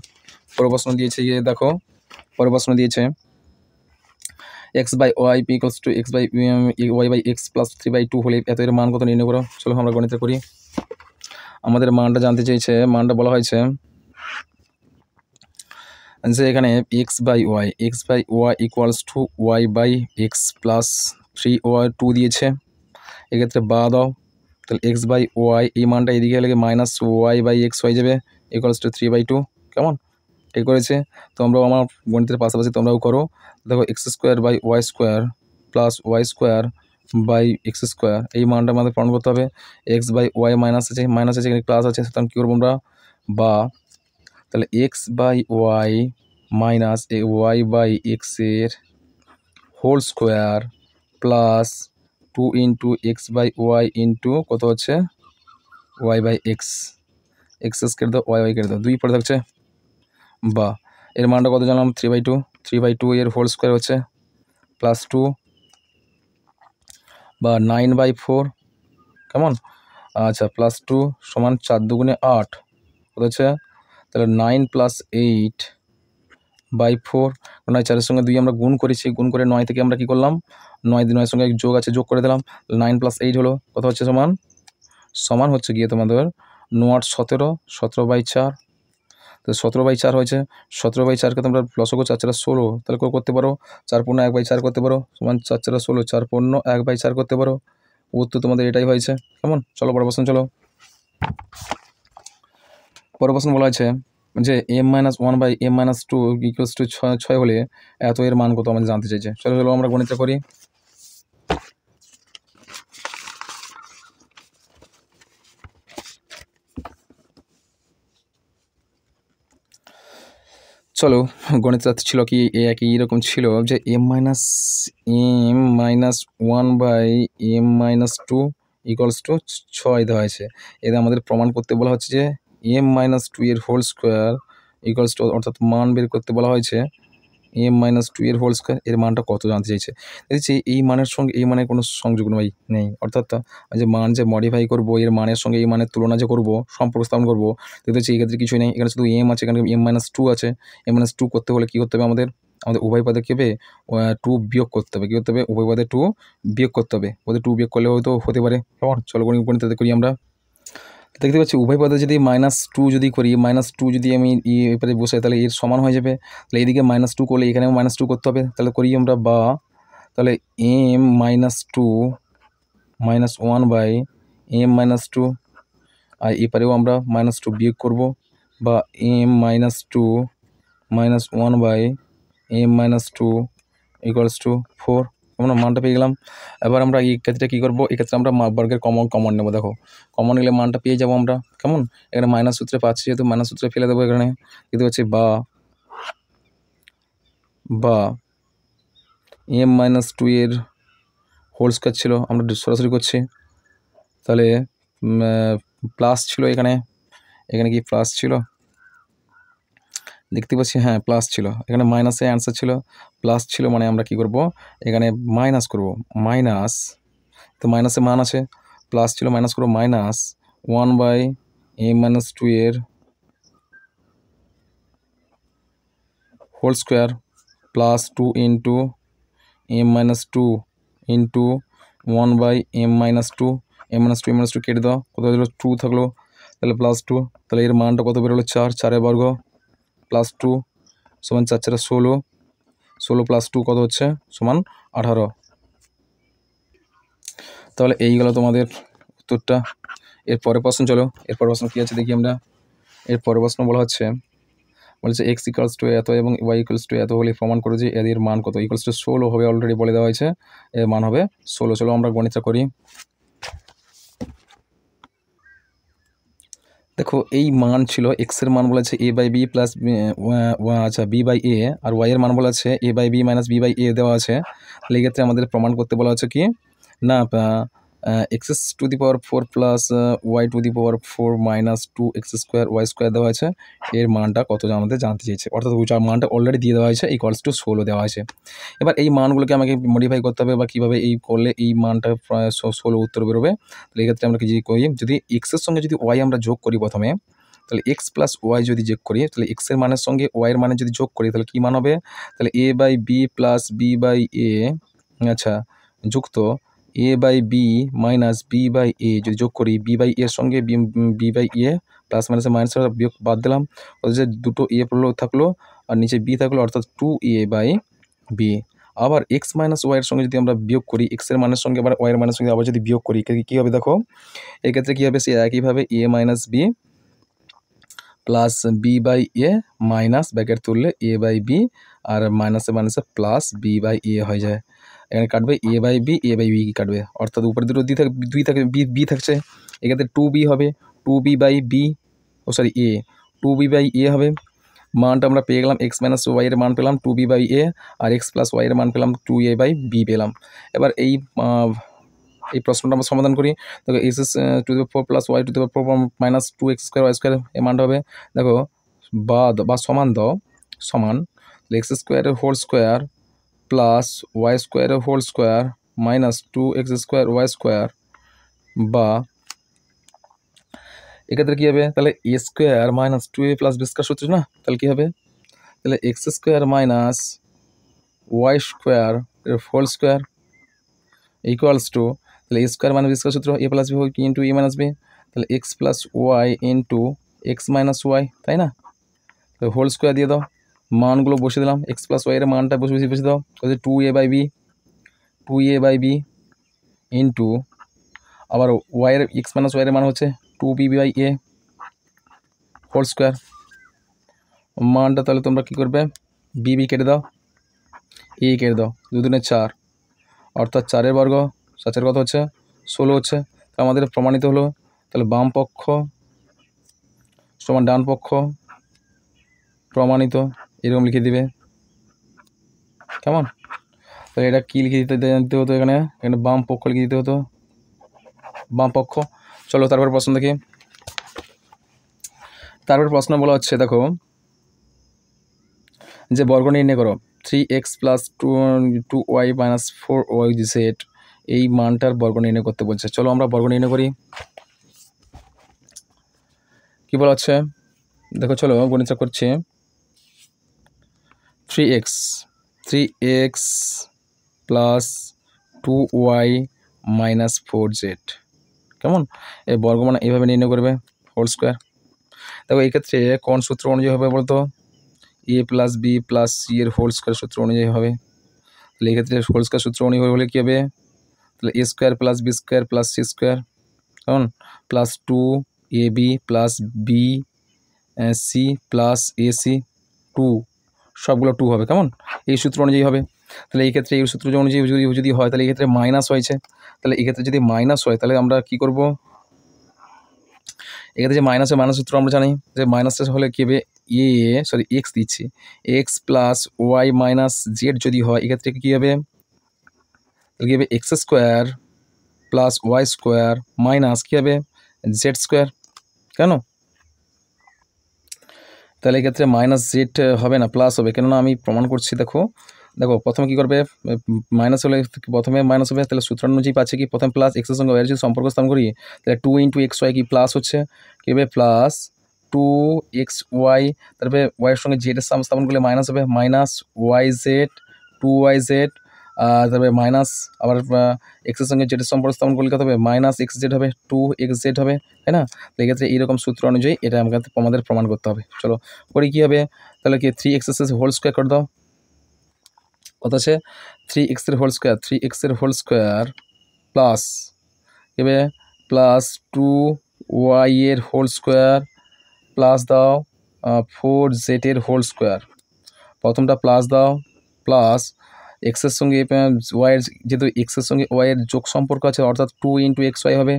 পরের প্রশ্ন দিয়েছে দেখো, পরের প্রশ্ন দিয়েছে x/y = x/y/x + 3/2 হলে এত এর মান কত নির্ণয় করো। চলো আমরা গণিতে করি। আমাদের মানটা জানতে চাইছে, মানটা বলা হয়েছে যে এখানে x/y = y/x + 3/2 দিয়েছে, এক্ষেত্রে বা দাও, তাহলে x/y এই মানটা এদিকে গেলে -y/x হয়ে যাবে, = 3/2, কেমন, ঠিক করেছে। তো আমরাও আমার গণিতের পাশাপাশি তোমরাও করো। দেখো x² + y² এই মানটা আমাদের প্রমাণ করতে হবে। x/y মাইনাস আছে, এখানে প্লাস আছে, সুতরাং কী করবো আমরা, বা তাহলে x/y - y/x এর হোল স্কোয়ার প্লাস 2 × x/y কত হচ্ছে y/x, x কেটে দাও, y কেটে দাও, 2 পড়ে থাকছে, বা এর মানটা কত জানলাম 3/2 এর হোল স্কোয়ার হচ্ছে +2, বা 9/4, কেমন, আচ্ছা +2 সমান 4 × 2 = 8, কত হচ্ছে, তাহলে 9 + 8/4, 9 4-এর সঙ্গে 2 আমরা গুণ করেছি, গুণ করে 9 থেকে আমরা কী করলাম, 9 সঙ্গে যোগ আছে, যোগ করে দিলাম, 9 + 8 হলো, কত হচ্ছে সমান হচ্ছে গিয়ে তোমাদের 9 × 8 = 17/4, তো 17/4 হয়েছে। 17/4কে তোমরা লসাগু 4 × 4 = 16, তাহলে করতে পারো 4 পূর্ণ 1/4 করতে পারো, সমান 4 × 4 = 16, 4 পূর্ণ 1/4 করতে পারো, উত্তর তোমাদের এটাই হয়েছে, কেমন। চলো পরের প্রশ্ন, চলো পরের প্রশ্ন বলা হয়েছে যে m-1/m-2 = 6 হলে এত এর মান কত আমাদের জানতে চাইছে। চলো আমরা গণিতটা করি। চলো গণিতটা ছিল কি একই রকম ছিল যে m-1/m-2 = 6 দেওয়া হয়েছে। এদের আমাদের প্রমাণ করতে বলা হচ্ছে যে m-2 এর হোল স্কোয়ার অর্থাৎ মান বের করতে বলা হয়েছে এম মাইনাস টু এর হোল স্কোয়ার, এর মানটা কত জানতে চাইছে। দেখছি এই মানের সঙ্গে এই মানের কোনো সংযোগ নেই, অর্থাৎ যে মান যে মডিফাই করবো এর মানের সঙ্গে এই মানের তুলনা যে করবো, সম্পর্ক স্থাপন করবো, দেখছি এই ক্ষেত্রে কিছুই নেই, এখানে শুধু এম আছে, এখানে এম মাইনাস টু আছে। এম মাইনাস টু করতে হলে কী করতে হবে আমাদের উভয় পদে কী হবে, টু বিয়োগ করতে হবে। কী করতে হবে, উভয় পদে টু বিয়োগ করতে হবে। ওদের টু বিয়োগ করলে হয়তো হতে পারে। কেমন, চলো গণিতে করি আমরা। দেখতে পাচ্ছি উভয় পদে যদি মাইনাস টু যদি করি, মাইনাস টু যদি আমি এবারে বসাই তাহলে এর সমান হয়ে যাবে। তাহলে এইদিকে মাইনাস টু করলে এখানেও মাইনাস টু করতে হবে। তাহলে করি আমরা, বা তাহলে M minus two minus one by M minus two, আর এপারেও আমরা মাইনাস টু বিয়োগ করবো, বা M minus two minus one by M minus two equals to 4। আমরা মানটা পেয়ে গেলাম। এবার আমরা এই ক্ষেত্রে কী করবো, এক্ষেত্রে আমরা বর্গের কমন নেবো। দেখো কমন নিলে মানটা পেয়ে যাবো আমরা। কেমন, এখানে মাইনাস সূত্রে পাচ্ছি, যেহেতু মাইনাস সূত্রে ফেলে দেবো। এখানে দেখতে পাচ্ছি বা এম মাইনাস টু এর হোল স্কোয়ার ছিল, আমরা সরাসরি করছি। তাহলে প্লাস ছিল এখানে কি প্লাস ছিল, দেখতে পাচ্ছি, হ্যাঁ প্লাস ছিল। এখানে মাইনাসে অ্যান্সার ছিল, প্লাস ছিল, মানে আমরা কি করব, এখানে মাইনাস করব। মাইনাস, তো মাইনাসে মান আছে, প্লাস ছিল, মাইনাস করব, minus one by M minus two এর whole square plus two into M minus two into one by M minus two. M minus two কেটে দাও, কত হলো, টু থাকলো, তাহলে প্লাস টু। তাহলে এর মানটা কত বেরোলো, 4, 4 বর্গ প্লাস টু সমান 4 4 16, 16 প্লাস টু কত হচ্ছে, সমান 18। তাহলে এই গেল তোমাদের উত্তরটা। এর পরের প্রশ্ন, চলো এর পরের প্রশ্ন কী আছে দেখি আমরা। এর পরের প্রশ্ন বলছে এক্স ইকুয়ালস টু এত এবং ওয়াই ইকুয়ালস টু এত হলে প্রমাণ করে যে এদের মান কত। ইকুয়ালস টু 16 হবে, অলরেডি বলে দেওয়া হয়েছে, এর মান হবে 16। চলো আমরা গণিতটা করি। দেখো এই মান ছিল, এক্সের মান বলা আছে এ বাই বি প্লাস আচ্ছা বি বাই এ, আর ওয়াইয়ের মান বলা আছে A by B minus B by A দেওয়া আছে। তাহলে এই ক্ষেত্রে আমাদের প্রমাণ করতে বলা হচ্ছে কি না, x to the power 4 plus y to the power 4 minus 2x² Y square দেওয়া আছে, এর মানটা কত আমাদের জানতে চেয়েছে। অর্থাৎ মানটা অলরেডি দিয়ে দেওয়া হয়েছে, ইকুয়ালস টু 16 দেওয়া আছে। এবার এই মানগুলোকে আমাকে মডিফাই করতে হবে, বা কীভাবে এই করলে এই মানটা প্রায় 16 উত্তর বেরোবে। তাহলে এক্ষেত্রে আমরা কি করি, যদি এক্সের সঙ্গে যদি ওয়াই আমরা যোগ করি প্রথমে, তাহলে এক্স প্লাস ওয়াই যদি যোগ করি, তাহলে এক্সের মানের সঙ্গে ওয়াইয়ের মানের যদি যোগ করি, তাহলে কী মান হবে, তাহলে A by B plus B by A, আচ্ছা যুক্ত A by B minus B by A যদি যোগ করি, বি বাই এর সঙ্গে বি বাই এ প্লাস মাইনাসে মাইনাস বিয়োগ বাদ দিলাম, যে দুটো এ থাকলো আর নিচে বি থাকলো, অর্থাৎ 2a বাই বি। আবার এক্স মাইনাস ওয়াইয়ের সঙ্গে যদি আমরা বিয়োগ করি, এক্সের মানের সঙ্গে আবার ওয়াইয়ের মানের সঙ্গে আবার যদি বিয়োগ করি, কী হবে দেখো, এক্ষেত্রে কী হবে, সে একইভাবে A minus B plus B by A minus bracket তুললে এ বাই বি, আর মাইনাসে মাইনাসে প্লাস বি বাই এ হয়ে যায়। এখানে কাটবে এ বাই বি কাটবে, অর্থাৎ উপরে দুটো দুই থাকে, বি থাকছে, এক্ষেত্রে 2b হবে, 2b by B, oh sorry A, 2b by A হবে। মানটা আমরা পেয়ে গেলাম, এক্স মাইনাস ওয়াইয়ের মান পেলাম 2b বাই এ, আর এক্স প্লাস ওয়াইয়ের মান পেলাম 2a বাই বি পেলাম। এবার এই প্রশ্নটা আমরা সমাধান করি। দেখো x to the power 4 plus y to the power 4 minus 2x² Y square, এই মানটা হবে, দেখো বা সমান দাও, সমান এক্স স্কোয়ারের হোল স্কোয়ার প্লাস ওয়াই স্কোয়ারের whole square minus 2x² Y square, বা এক্ষেত্রে কী হবে, তাহলে এ স্কোয়ার মাইনাস 2a প্লাস বি স্কোয়ার সূত্র না, তাহলে কী হবে, তাহলে X square minus Y square এর হোল স্কোয়ার ইকুয়ালস টু, তাহলে A square minus B square সূত্র A plus B into A minus B, তাহলে X plus Y into x minus Y, তাই না, তো হোল স্কোয়ার দিয়ে দাও, মানগুলো বসে দিলাম, এক্স প্লাস ওয়াইয়ের মানটা বসে দাও, তাহলে 2a বাই বি ইন্টু আবার ওয়াইয়ের এক্স মাইনাস ওয়াইয়ের মান হচ্ছে 2b by A whole square, মানটা তাহলে তোমরা কী করবে, বি কেটে দাও, এ কেটে দাও, 2 দুগুণে 4, অর্থাৎ 4 বর্গ, 4 কত হচ্ছে 16 হচ্ছে। তো আমাদের প্রমাণিত হলো, তাহলে বাম পক্ষ সমান ডান পক্ষ প্রমাণিত, এরকম লিখে দিবে। কেমন, তাহলে এটা কী লিখে দিতে হতো, এখানে বাম পক্ষ লিখে দিতে হতো, বাম পক্ষ। চলো তারপর প্রশ্ন দেখি। তারপর প্রশ্ন বলা হচ্ছে, দেখো যে বর্গ নির্ণয় করো, 3x plus 2y minus 4yz এই মানটার বর্গ নির্ণয় করতে বলছে। চলো আমরা বর্গ নির্ণয় করি। কী বলা হচ্ছে দেখো, চলো গণিতটা করছি। 3x plus 2y minus 4z, কেমন? এই বর্গমান এইভাবে নির্ণয় করবে, হোল স্কোয়ার। দেখো এই ক্ষেত্রে কোন সূত্র অনুযায়ী হবে বলতো? a plus B plus C এর হোল স্কোয়ার সূত্র অনুযায়ী হবে। তাহলে এই ক্ষেত্রে হোল স্কোয়ার সূত্র অনুযায়ী হলে কী হবে? তাহলে a square plus B square plus C square, কেমন? Plus 2ab plus B C plus AC 2, সবগুলো 2 হবে, কেমন? এই সূত্র অনুযায়ী হবে। তাহলে এই ক্ষেত্রে এই সূত্র অনুযায়ী যদি হয় তাহলে এই ক্ষেত্রে মাইনাস হয়েছে। তাহলে এই ক্ষেত্রে যদি মাইনাস হয় তাহলে আমরা কি করব? এক্ষেত্রে যে মাইনাস সূত্র আমরা জানি যে মাইনাসটা হলে কী হবে? এক্স দিচ্ছি, X plus Y minus Z যদি হয় এক্ষেত্রে কী হবে? তাহলে কী হবে? X square plus Y square minus কী হবে? জেড স্কোয়ার, কেন? তাহলে এক্ষেত্রে মাইনাস জেড হবে না, প্লাস হবে, কেননা আমি প্রমাণ করছি। দেখো প্রথমে কী করবে? মাইনাস হলে প্রথমে মাইনাস হবে, তাহলে সূত্র অনুযায়ী পাচ্ছে কি প্রথমে প্লাস এক্সের সঙ্গে ওয়াইয়ের যদি সম্পর্ক স্থাপন করি তাহলে 2 × xy কি প্লাস হচ্ছে, কী হবে? প্লাস 2xy, তারপরে ওয়াইয়ের সঙ্গে জেডের স্থাপন করলে মাইনাস হবে, মাইনাস yz 2yz, তারপরে মাইনাস আবার এক্সের সঙ্গে জেডের সম্পর্ক স্থাপন করলে কত হবে? মাইনাস xz হবে, 2xz হবে, তাই না? তো এক্ষেত্রে এইরকম সূত্র অনুযায়ী এটা আমাদের প্রমাণ করতে হবে। চলো করি কী হবে? তাহলে কি 3x হোল স্কোয়ার করে দাও। কত আছে? 3x এর হোল স্কোয়ার প্লাস কী হবে? প্লাস 2y এর হোল স্কোয়ার প্লাস দাও 4z এর হোল স্কোয়ার। প্রথমটা প্লাস দাও, প্লাস এক্সের সঙ্গে ওয়াইয়ের, যেহেতু এক্সের সঙ্গে ওয়াইয়ের যোগ সম্পর্ক আছে অর্থাৎ 2 × xy হবে,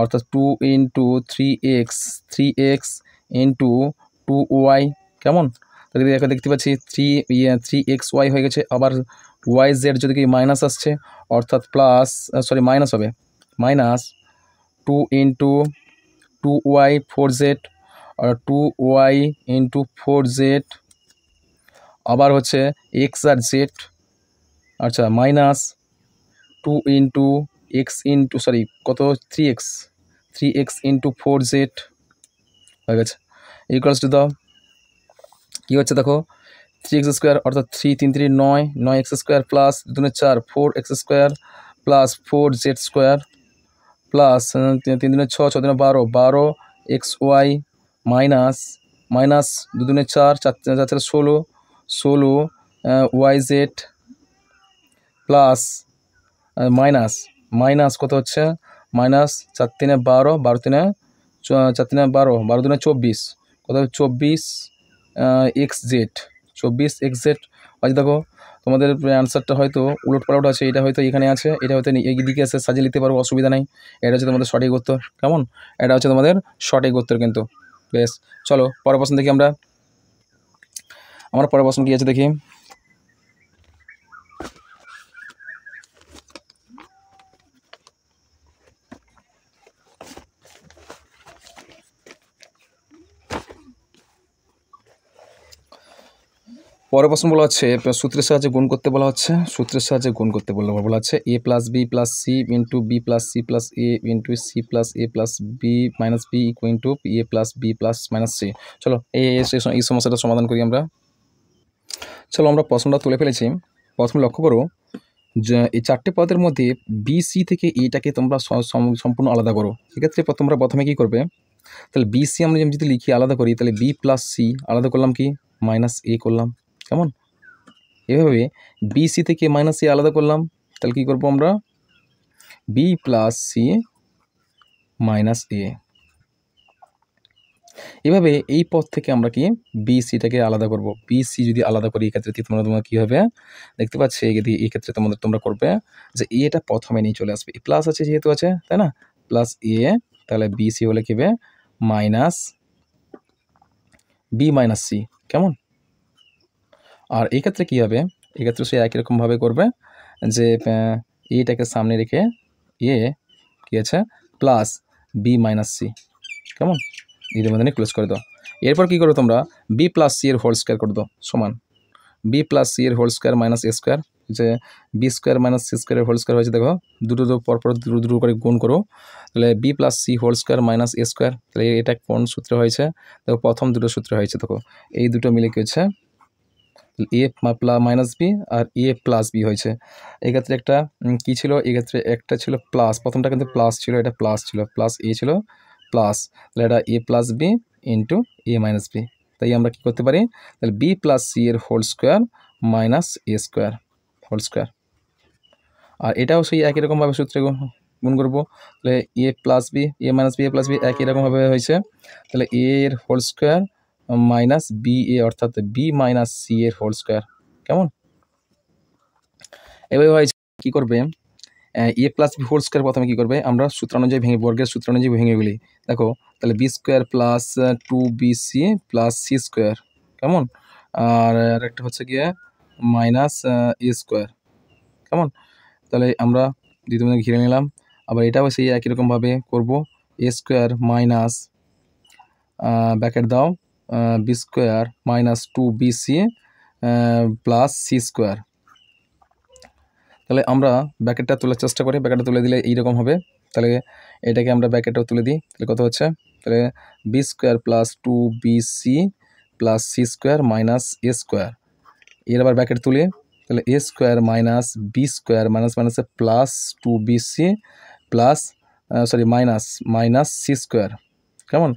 অর্থাৎ 2 × 3x ইন্টু 2y, কেমন? তাহলে দেখতে পাচ্ছি 3xy হয়ে গেছে। আবার yz যদি কি মাইনাস আসছে অর্থাৎ প্লাস মাইনাস হবে, মাইনাস 2 × 2y 4z, আর 2y × 4z আবার হচ্ছে এক্স আর জেড, আচ্ছা মাইনাস 2 × x কত? 3x × 4z হয়ে গেছে, ইকুয়ালস টু দাও কী হচ্ছে দেখো? 3x স্কোয়ার অর্থাৎ 3 3 3 9, 9x square plus 2 2 4 4x square plus 4z square plus 3 3 6 6 3 12 12xy minus 2 2 4 4 4 16 16 yz plus minus কত হচ্ছে? মাইনাস 4 3 12 12 3 4 3 12 12 2 24, কত? 24 xz আচ্ছা দেখো তোমাদের অ্যান্সারটা হয়তো উলটপালট আছে, এটা হয়তো এখানে আছে, এটা হয়তো এই দিকে আছে, সাজিয়ে লিখতে পারবো, অসুবিধা নেই। এটা হচ্ছে তোমাদের সঠিক উত্তর, কেমন? এটা হচ্ছে তোমাদের সঠিক উত্তর কিন্তু। বেশ, চলো পরের প্রশ্ন দেখি আমরা। আমার পরের প্রশ্ন কী আছে দেখি। পরের প্রশ্ন বলা হচ্ছে সূত্রের সাহায্যে গুণ করতে বলা হচ্ছে। সূত্রের সাহায্যে গুণ করতে বলা হচ্ছে a plus B plus C into B plus C plus A into C plus A plus B minus B into A plus B plus minus C. চলো এই সমস্যাটা সমাধান করি আমরা। চলো আমরা প্রশ্নটা তুলে ফেলেছি। প্রথমে লক্ষ্য করো যে এই চারটে পদের মধ্যে বি সি থেকে এটাকে তোমরা সম্পূর্ণ আলাদা করো। সেক্ষেত্রে তোমরা প্রথমে কী করবে? তাহলে বি সি আমরা যদি লিখি আলাদা করি তাহলে বি প্লাস সি আলাদা করলাম কি মাইনাস এ করলাম, কেমন? এভাবে বি সি থেকে মাইনাস এ আলাদা করলাম, তাহলে কী করবো আমরা? বি প্লাস সি মাইনাস এ। এভাবে এই পদ থেকে আমরা কি বি সিটাকে আলাদা করব। বি সি যদি আলাদা করি এক্ষেত্রে তোমরা কী হবে দেখতে পাচ্ছি, এই ক্ষেত্রে তোমরা করবে যে এটা প্রথমে নিয়ে চলে আসবে, প্লাস আছে যেহেতু আছে, তাই না? প্লাস এ, তাহলে বি সি হলে কী হবে? মাইনাস বি মাইনাস সি, কেমন? আর এই ক্ষেত্রে কী হবে? এক্ষেত্রে সে একই রকমভাবে করবে যে এটাকে সামনে রেখে এ কী আছে? প্লাস বি মাইনাস সি, কেমন? এদের মধ্যে ক্লোজ করে দাও। এরপর কী করো তোমরা? বি প্লাস সি এর হোল স্কোয়ার করে দাও সমান বি প্লাস সি এর whole square minus A square, যে বি স্কোয়ার মাইনাস সি স্কোয়ারের হোল স্কোয়ার হয়েছে। দেখো দুটো পরপর দুটো করে গুণ করো, তাহলে B plus C whole square minus A square, তাহলে এটা কোন সূত্রে হয়েছে? দেখো প্রথম দুটো সূত্রে হয়েছে। দেখো এই দুটো মিলে কি হচ্ছে, এ মাইনাস বি আর এ প্লাস বি হয়েছে। এক্ষেত্রে একটা কী ছিল, এক্ষেত্রে একটা ছিল প্লাস, প্রথমটা কিন্তু প্লাস ছিল, এটা প্লাস ছিল, প্লাস এ ছিল প্লাস, তাহলে এটা এ plus B into A minus B. তাই আমরা কী করতে পারি, তাহলে বি প্লাস সি এর whole square minus A square whole square. আর এটাও সেই একই রকমভাবে সূত্রে গুণ করবো, তাহলে এ plus B A minus B A plus B একই রকমভাবে হয়েছে, তাহলে এ এর whole square minus B A অর্থাৎ বি মাইনাস সি এর হোল স্কোয়ার। কেমন? এভাবে হয়েছে কী করবে, এ প্লাস বি হোল স্কোয়ার প্রথমে কী করবে, আমরা সূত্র অনুযায়ী ভেঙে, বর্গের সূত্র অনুযায়ী ভেঙে গেলি। দেখো তাহলে B square plus 2bc plus C square. কেমন? আর একটা হচ্ছে গিয়ে মাইনাস এ স্কোয়ার। কেমন? তাহলে আমরা দ্বিতীয় বন্ধনী ঘিরে নিলাম। আবার এটাও সেই একই রকমভাবে করবো, এ স্কোয়ার মাইনাস ব্যাকেট দাও B square minus 2bc plus C square. তাহলে আমরা ব্যাকেটটা তোলার চেষ্টা করি, ব্যাকেটটা তুলে দিলে এইরকম হবে। তাহলে এটাকে আমরা ব্যাকেটটাও তুলে দিই, তাহলে কত হচ্ছে, তাহলে B square plus 2bc plus C square minus A square. এর আবার ব্যাকেট তুলে, তাহলে A square minus B square minus মাইনাসে plus 2bc plus minus C square. কেমন?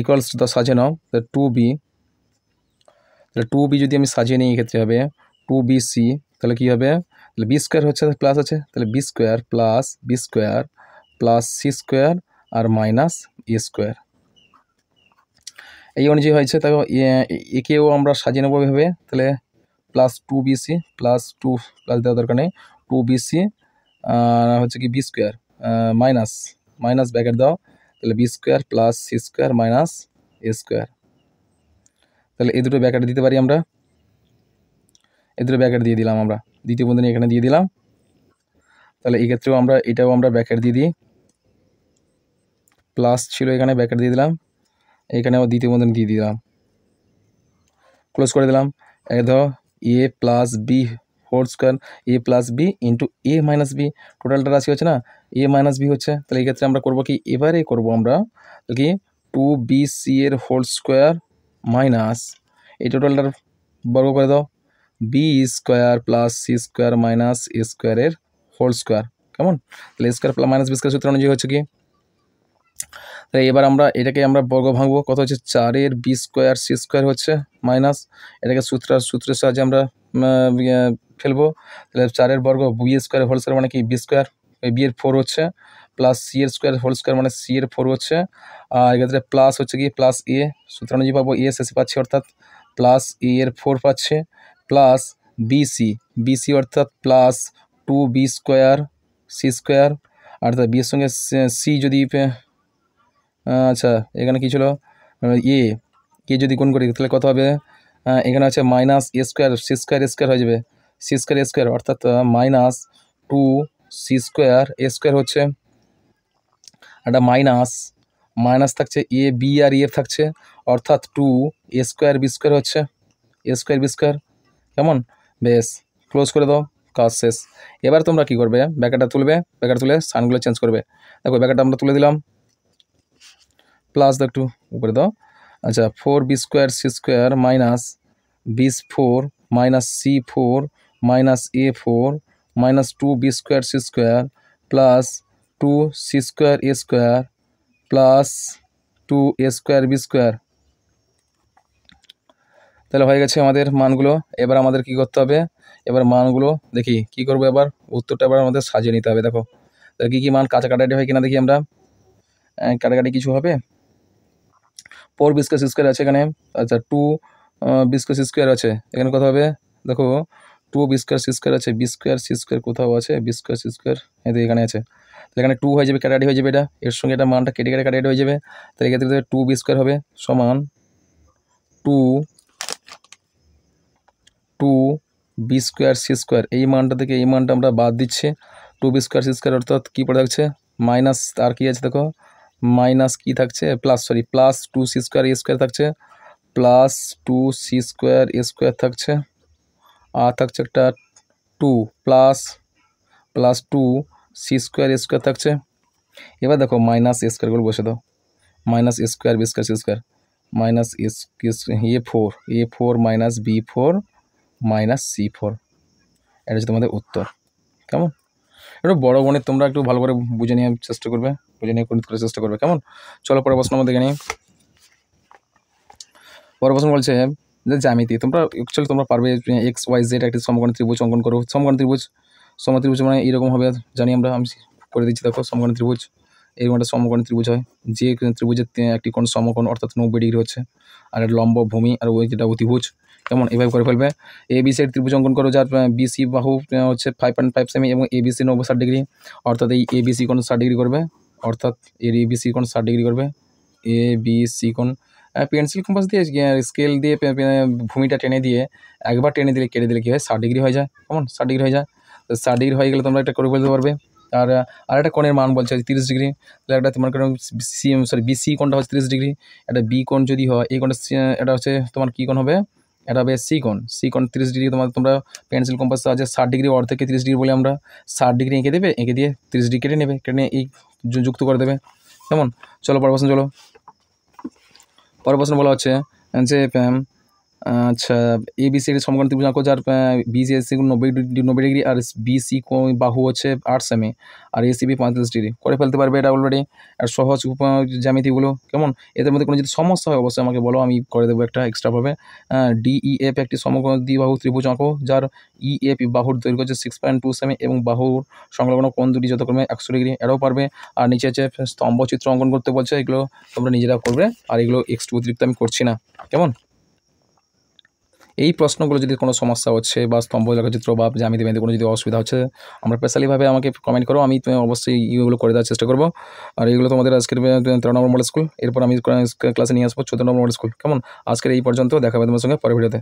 ইকুয়ালস টু সাজিয়ে নাও, তাহলে 2b, তাহলে 2b যদি আমি সাজিয়ে নিই এক্ষেত্রে হবে 2bc, তাহলে কী হবে, তাহলে বি স্কোয়ার হচ্ছে প্লাস আছে, তাহলে B square plus C square আর মাইনাস এ স্কোয়ার। এই অনুযায়ী হয়েছে। তাই একেও আমরা সাজিয়ে নেবো এভাবে, তাহলে প্লাস 2bc প্লাস দেওয়ার দরকার নেই, 2bc হচ্ছে কি বি স্কোয়ার মাইনাস ব্যাকেট দাও, তাহলে B square plus C square minus A square. তাহলে এই দুটো ব্যাকেট দিতে পারি আমরা, এই দুটো ব্যাকেট দিয়ে দিলাম আমরা, দ্বিতীয় বন্ধনী এখানে দিয়ে দিলাম। তাহলে এই ক্ষেত্রেও আমরা এটাও আমরা ব্যাকেট দিয়ে দিই, প্লাস ছিল এখানে ব্যাকেট দিয়ে দিলাম, এখানেও দ্বিতীয় বন্ধনী দিয়ে দিলাম, ক্লোজ করে দিলাম। ধরো এ plus B whole square A plus B into A minus B, টোটালটা রাশি হচ্ছে না এ মাইনাস বি হচ্ছে। তাহলে এই ক্ষেত্রে আমরা করবো কি, এবারে করবো আমরা কি 2bc এর হোল স্কোয়ার মাইনাস এই টোটালটার বর্গ করে দাও, B square plus C square minus A স্কোয়ারের হোল স্কোয়ার। কেমন? তাহলে square plus minus B square সূত্র অনুযায়ী হচ্ছে কি, তাহলে এবার আমরা এটাকে আমরা বর্গ ভাঙবো, কত হচ্ছে 4 বি স্কোয়ার সি স্কোয়ার হচ্ছে মাইনাস, এটাকে সূত্রের সাহায্যে আমরা ফেলবো। তাহলে 4 বর্গ বি স্কোয়ার হোল স্কোয়ার মানে কি বি স্কোয়ার, বি এর 4 হচ্ছে, প্লাস সি এর স্কোয়ার হোল স্কোয়ার মানে সি এর 4 হচ্ছে, আর এক্ষেত্রে প্লাস হচ্ছে কি প্লাস এ, সূত্র অনুযায়ী পাবো এ শেষে পাচ্ছি অর্থাৎ প্লাস এ এর 4 পাচ্ছে, প্লাস বিসি অর্থাৎ plus 2b square C square, অর্থাৎ বি এর সঙ্গে সি যদি আচ্ছা এখানে কী ছিল এ যদি গুণ করি তাহলে কত হবে, এখানে আছে minus A square C square square হয়ে যাবে, সি স্কোয়ার স্কোয়ার অর্থাৎ minus 2c square A square হচ্ছে, একটা মাইনাস থাকছে এ বি আর এ থাকছে, অর্থাৎ 2a স্কোয়ার বি স্কোয়ার হচ্ছে এ স্কোয়ার বি স্কোয়ার। কেমন? বেশ, ক্লোজ করে দাও, কাজ শেষ। এবার তোমরা কী করবে, ব্যাকেটটা তুলবে, ব্যাকেট তুলে সাইনগুলো চেঞ্জ করবে। দেখো ব্যাকেটটা আমরা তুলে দিলাম, প্লাস দাও একটু উপরে দাও, আচ্ছা 4b square C square minus b4 minus c4 minus a4 minus 2b square C square plus 2c square A square plus 2a square B square. তাহলে হয়ে গেছে আমাদের মানগুলো। এবার আমাদের কি করতে হবে, এবার মানগুলো দেখি কি করবো, এবার উত্তরটা এবার আমাদের সাজিয়ে নিতে হবে। দেখো তাহলে কী মান কাটাকাটি হয় কিনা দেখি আমরা, কাটাকাটি কিছু হবে, 4b স্কোয়ার আছে এখানে, আচ্ছা 2b স্কোয়ার আছে এখানে, কত হবে দেখো 2b স্কোয়ার আছে, বি স্কোয়ার সি স্কোয়ার কোথাও আছে, বি স্কোয়ার সি স্কোয়ার এখানে আছে, তাহলে এখানে 2 হয়ে যাবে, কাটাকাটি হয়ে যাবে, এটা এর সঙ্গে এটা মানটা কেটে কাটাকাটি হয়ে যাবে, তাহলে এক্ষেত্রে 2b স্কোয়ার হবে সমান 2b স্কোয়ার সি স্কোয়ার, এই মানটা থেকে এই মানটা আমরা বাদ দিচ্ছি, 2b স্কোয়ার সি স্কোয়ার অর্থাৎ কী পড়ে থাকছে মাইনাস, আর কি আছে দেখো মাইনাস কি থাকছে plus 2c square A square থাকছে, প্লাস 2c² থাকছে, আর থাকছে একটা 2 প্লাস 2c² থাকছে। এবার দেখো মাইনাস a² বসে দাও, minus a² b² minus a4 minus b4 minus c4, এটা হচ্ছে তোমাদের উত্তর। কেমন? একটু বড় গণিত তোমরা একটু ভালো করে বুঝে নিয়ে চেষ্টা করবে, বুঝে নিয়ে গণিত করার চেষ্টা করবে। কেমন? চলো পরের প্রশ্ন আমরা দেখে নিই। পরের প্রশ্ন বলছে যে জ্যামিতি, তোমরা পারবে XYZ একটি সমকোণী ত্রিভুজ অঙ্কন করো। সমকোণী ত্রিভুজ মানে এইরকম হবে, জানি আমরা, আমি করে দিচ্ছি। দেখো সমকোণী ত্রিভুজ এরকম একটা সমকোণী ত্রিভুজ হয়, যে ত্রিভুজের একটি কোণ সমকোণ অর্থাৎ 90 ডিগ্রি হচ্ছে, আর একটা লম্ব ভূমি আর ওই যেটা অতিভুজ। কেমন? এভাবে করে ফেলবে। ABC ত্রিভুজ অঙ্কন করো, যার BC বাহু হচ্ছে 5.5 সেমি এবং ABC 90 ডিগ্রি, অর্থাৎ এই ABC কোণ 60 ডিগ্রি করবে, অর্থাৎ এর ABC কোণ 60 ডিগ্রি করবে। ABC কোণ পেন্সিল কম্পাস দিয়ে স্কেল দিয়ে ভূমিটা টেনে দিয়ে একবার টেনে দিলে কেটে দিলে কী হয়, 60 ডিগ্রি হয়ে যায়। কেমন? 60 ডিগ্রি হয়ে যায়। তো 60 ডিগ্রি হয়ে গেলে তোমরা একটা করে ফেলতে পারবে। আর একটা কোণের মান বলছে 30 ডিগ্রি, তাহলে একটা তোমার BC কোণটা হচ্ছে 30 ডিগ্রি, একটা বি কোণ যদি হয়, এই কোণটা এটা হচ্ছে তোমার কী কোণ হবে, এটা হবে সি কোণ 30 ডিগ্রি। তোমরা পেন্সিল কম্পাস আছে 60 ডিগ্রি অর্ধেকে 30 ডিগ্রি বলে আমরা 60 ডিগ্রি এঁকে দেবে, এঁকে দিয়ে 30 ডিগ্রি কেটে নেবে, কেটে নিয়ে এই যুক্ত করে দেবে। কেমন? চলো পরের প্রশ্ন চলো। পরের প্রশ্ন বলা হচ্ছে যে আচ্ছা ABC এর সমকোণ ত্রিভুজ আঁকো, যার BC 90 ডিগ্রি আর BC বাহু হচ্ছে 8 সেমি আর ACB 35 ডিগ্রি। করে ফেলতে পারবে এটা অলরেডি, আর সহজ জ্যামিতিগুলো। কেমন? এদের মধ্যে কোনো যদি সমস্যা হয় অবশ্যই আমাকে বলো, আমি করে দেবো একটা এক্সট্রাভাবে। DEF একটি সমকোণ দ্বিবাহু ত্রিভুজ আঁকো, যার EF বাহুর দৈর্ঘ্য হচ্ছে 6.2 সেমি এবং বাহুর সংলগ্ন কোণ দুটি যথাক্রমে 100 ডিগ্রি। এটাও পারবে। আর নিচে হচ্ছে স্তম্ভচিত্র অঙ্কন করতে বলছে, এগুলো তোমরা নিজেরা করবে, আর এগুলো এক্সট্রা অতিরিক্ত আমি করছি না। কেমন? এই প্রশ্নগুলো যদি কোনো সমস্যা হচ্ছে বা স্তম্ভ লেখচিত্র বা জ্যামিতি মেয়েদের কোনো যদি অসুবিধা হচ্ছে, আমরা স্পেশালিভাবে আমাকে কমেন্ট করো, আমি অবশ্যই এইগুলো করে দেওয়ার চেষ্টা করবো। আর এইগুলো তোমাদের আজকের 13 নম্বর মডেল স্কুল, এরপর আমি ক্লাসে নিয়ে আসবো 14 নম্বর মডেল স্কুল। কেমন? আজকের এই পর্যন্ত, দেখা হবে তোমার সঙ্গে পরের ভিডিওতে।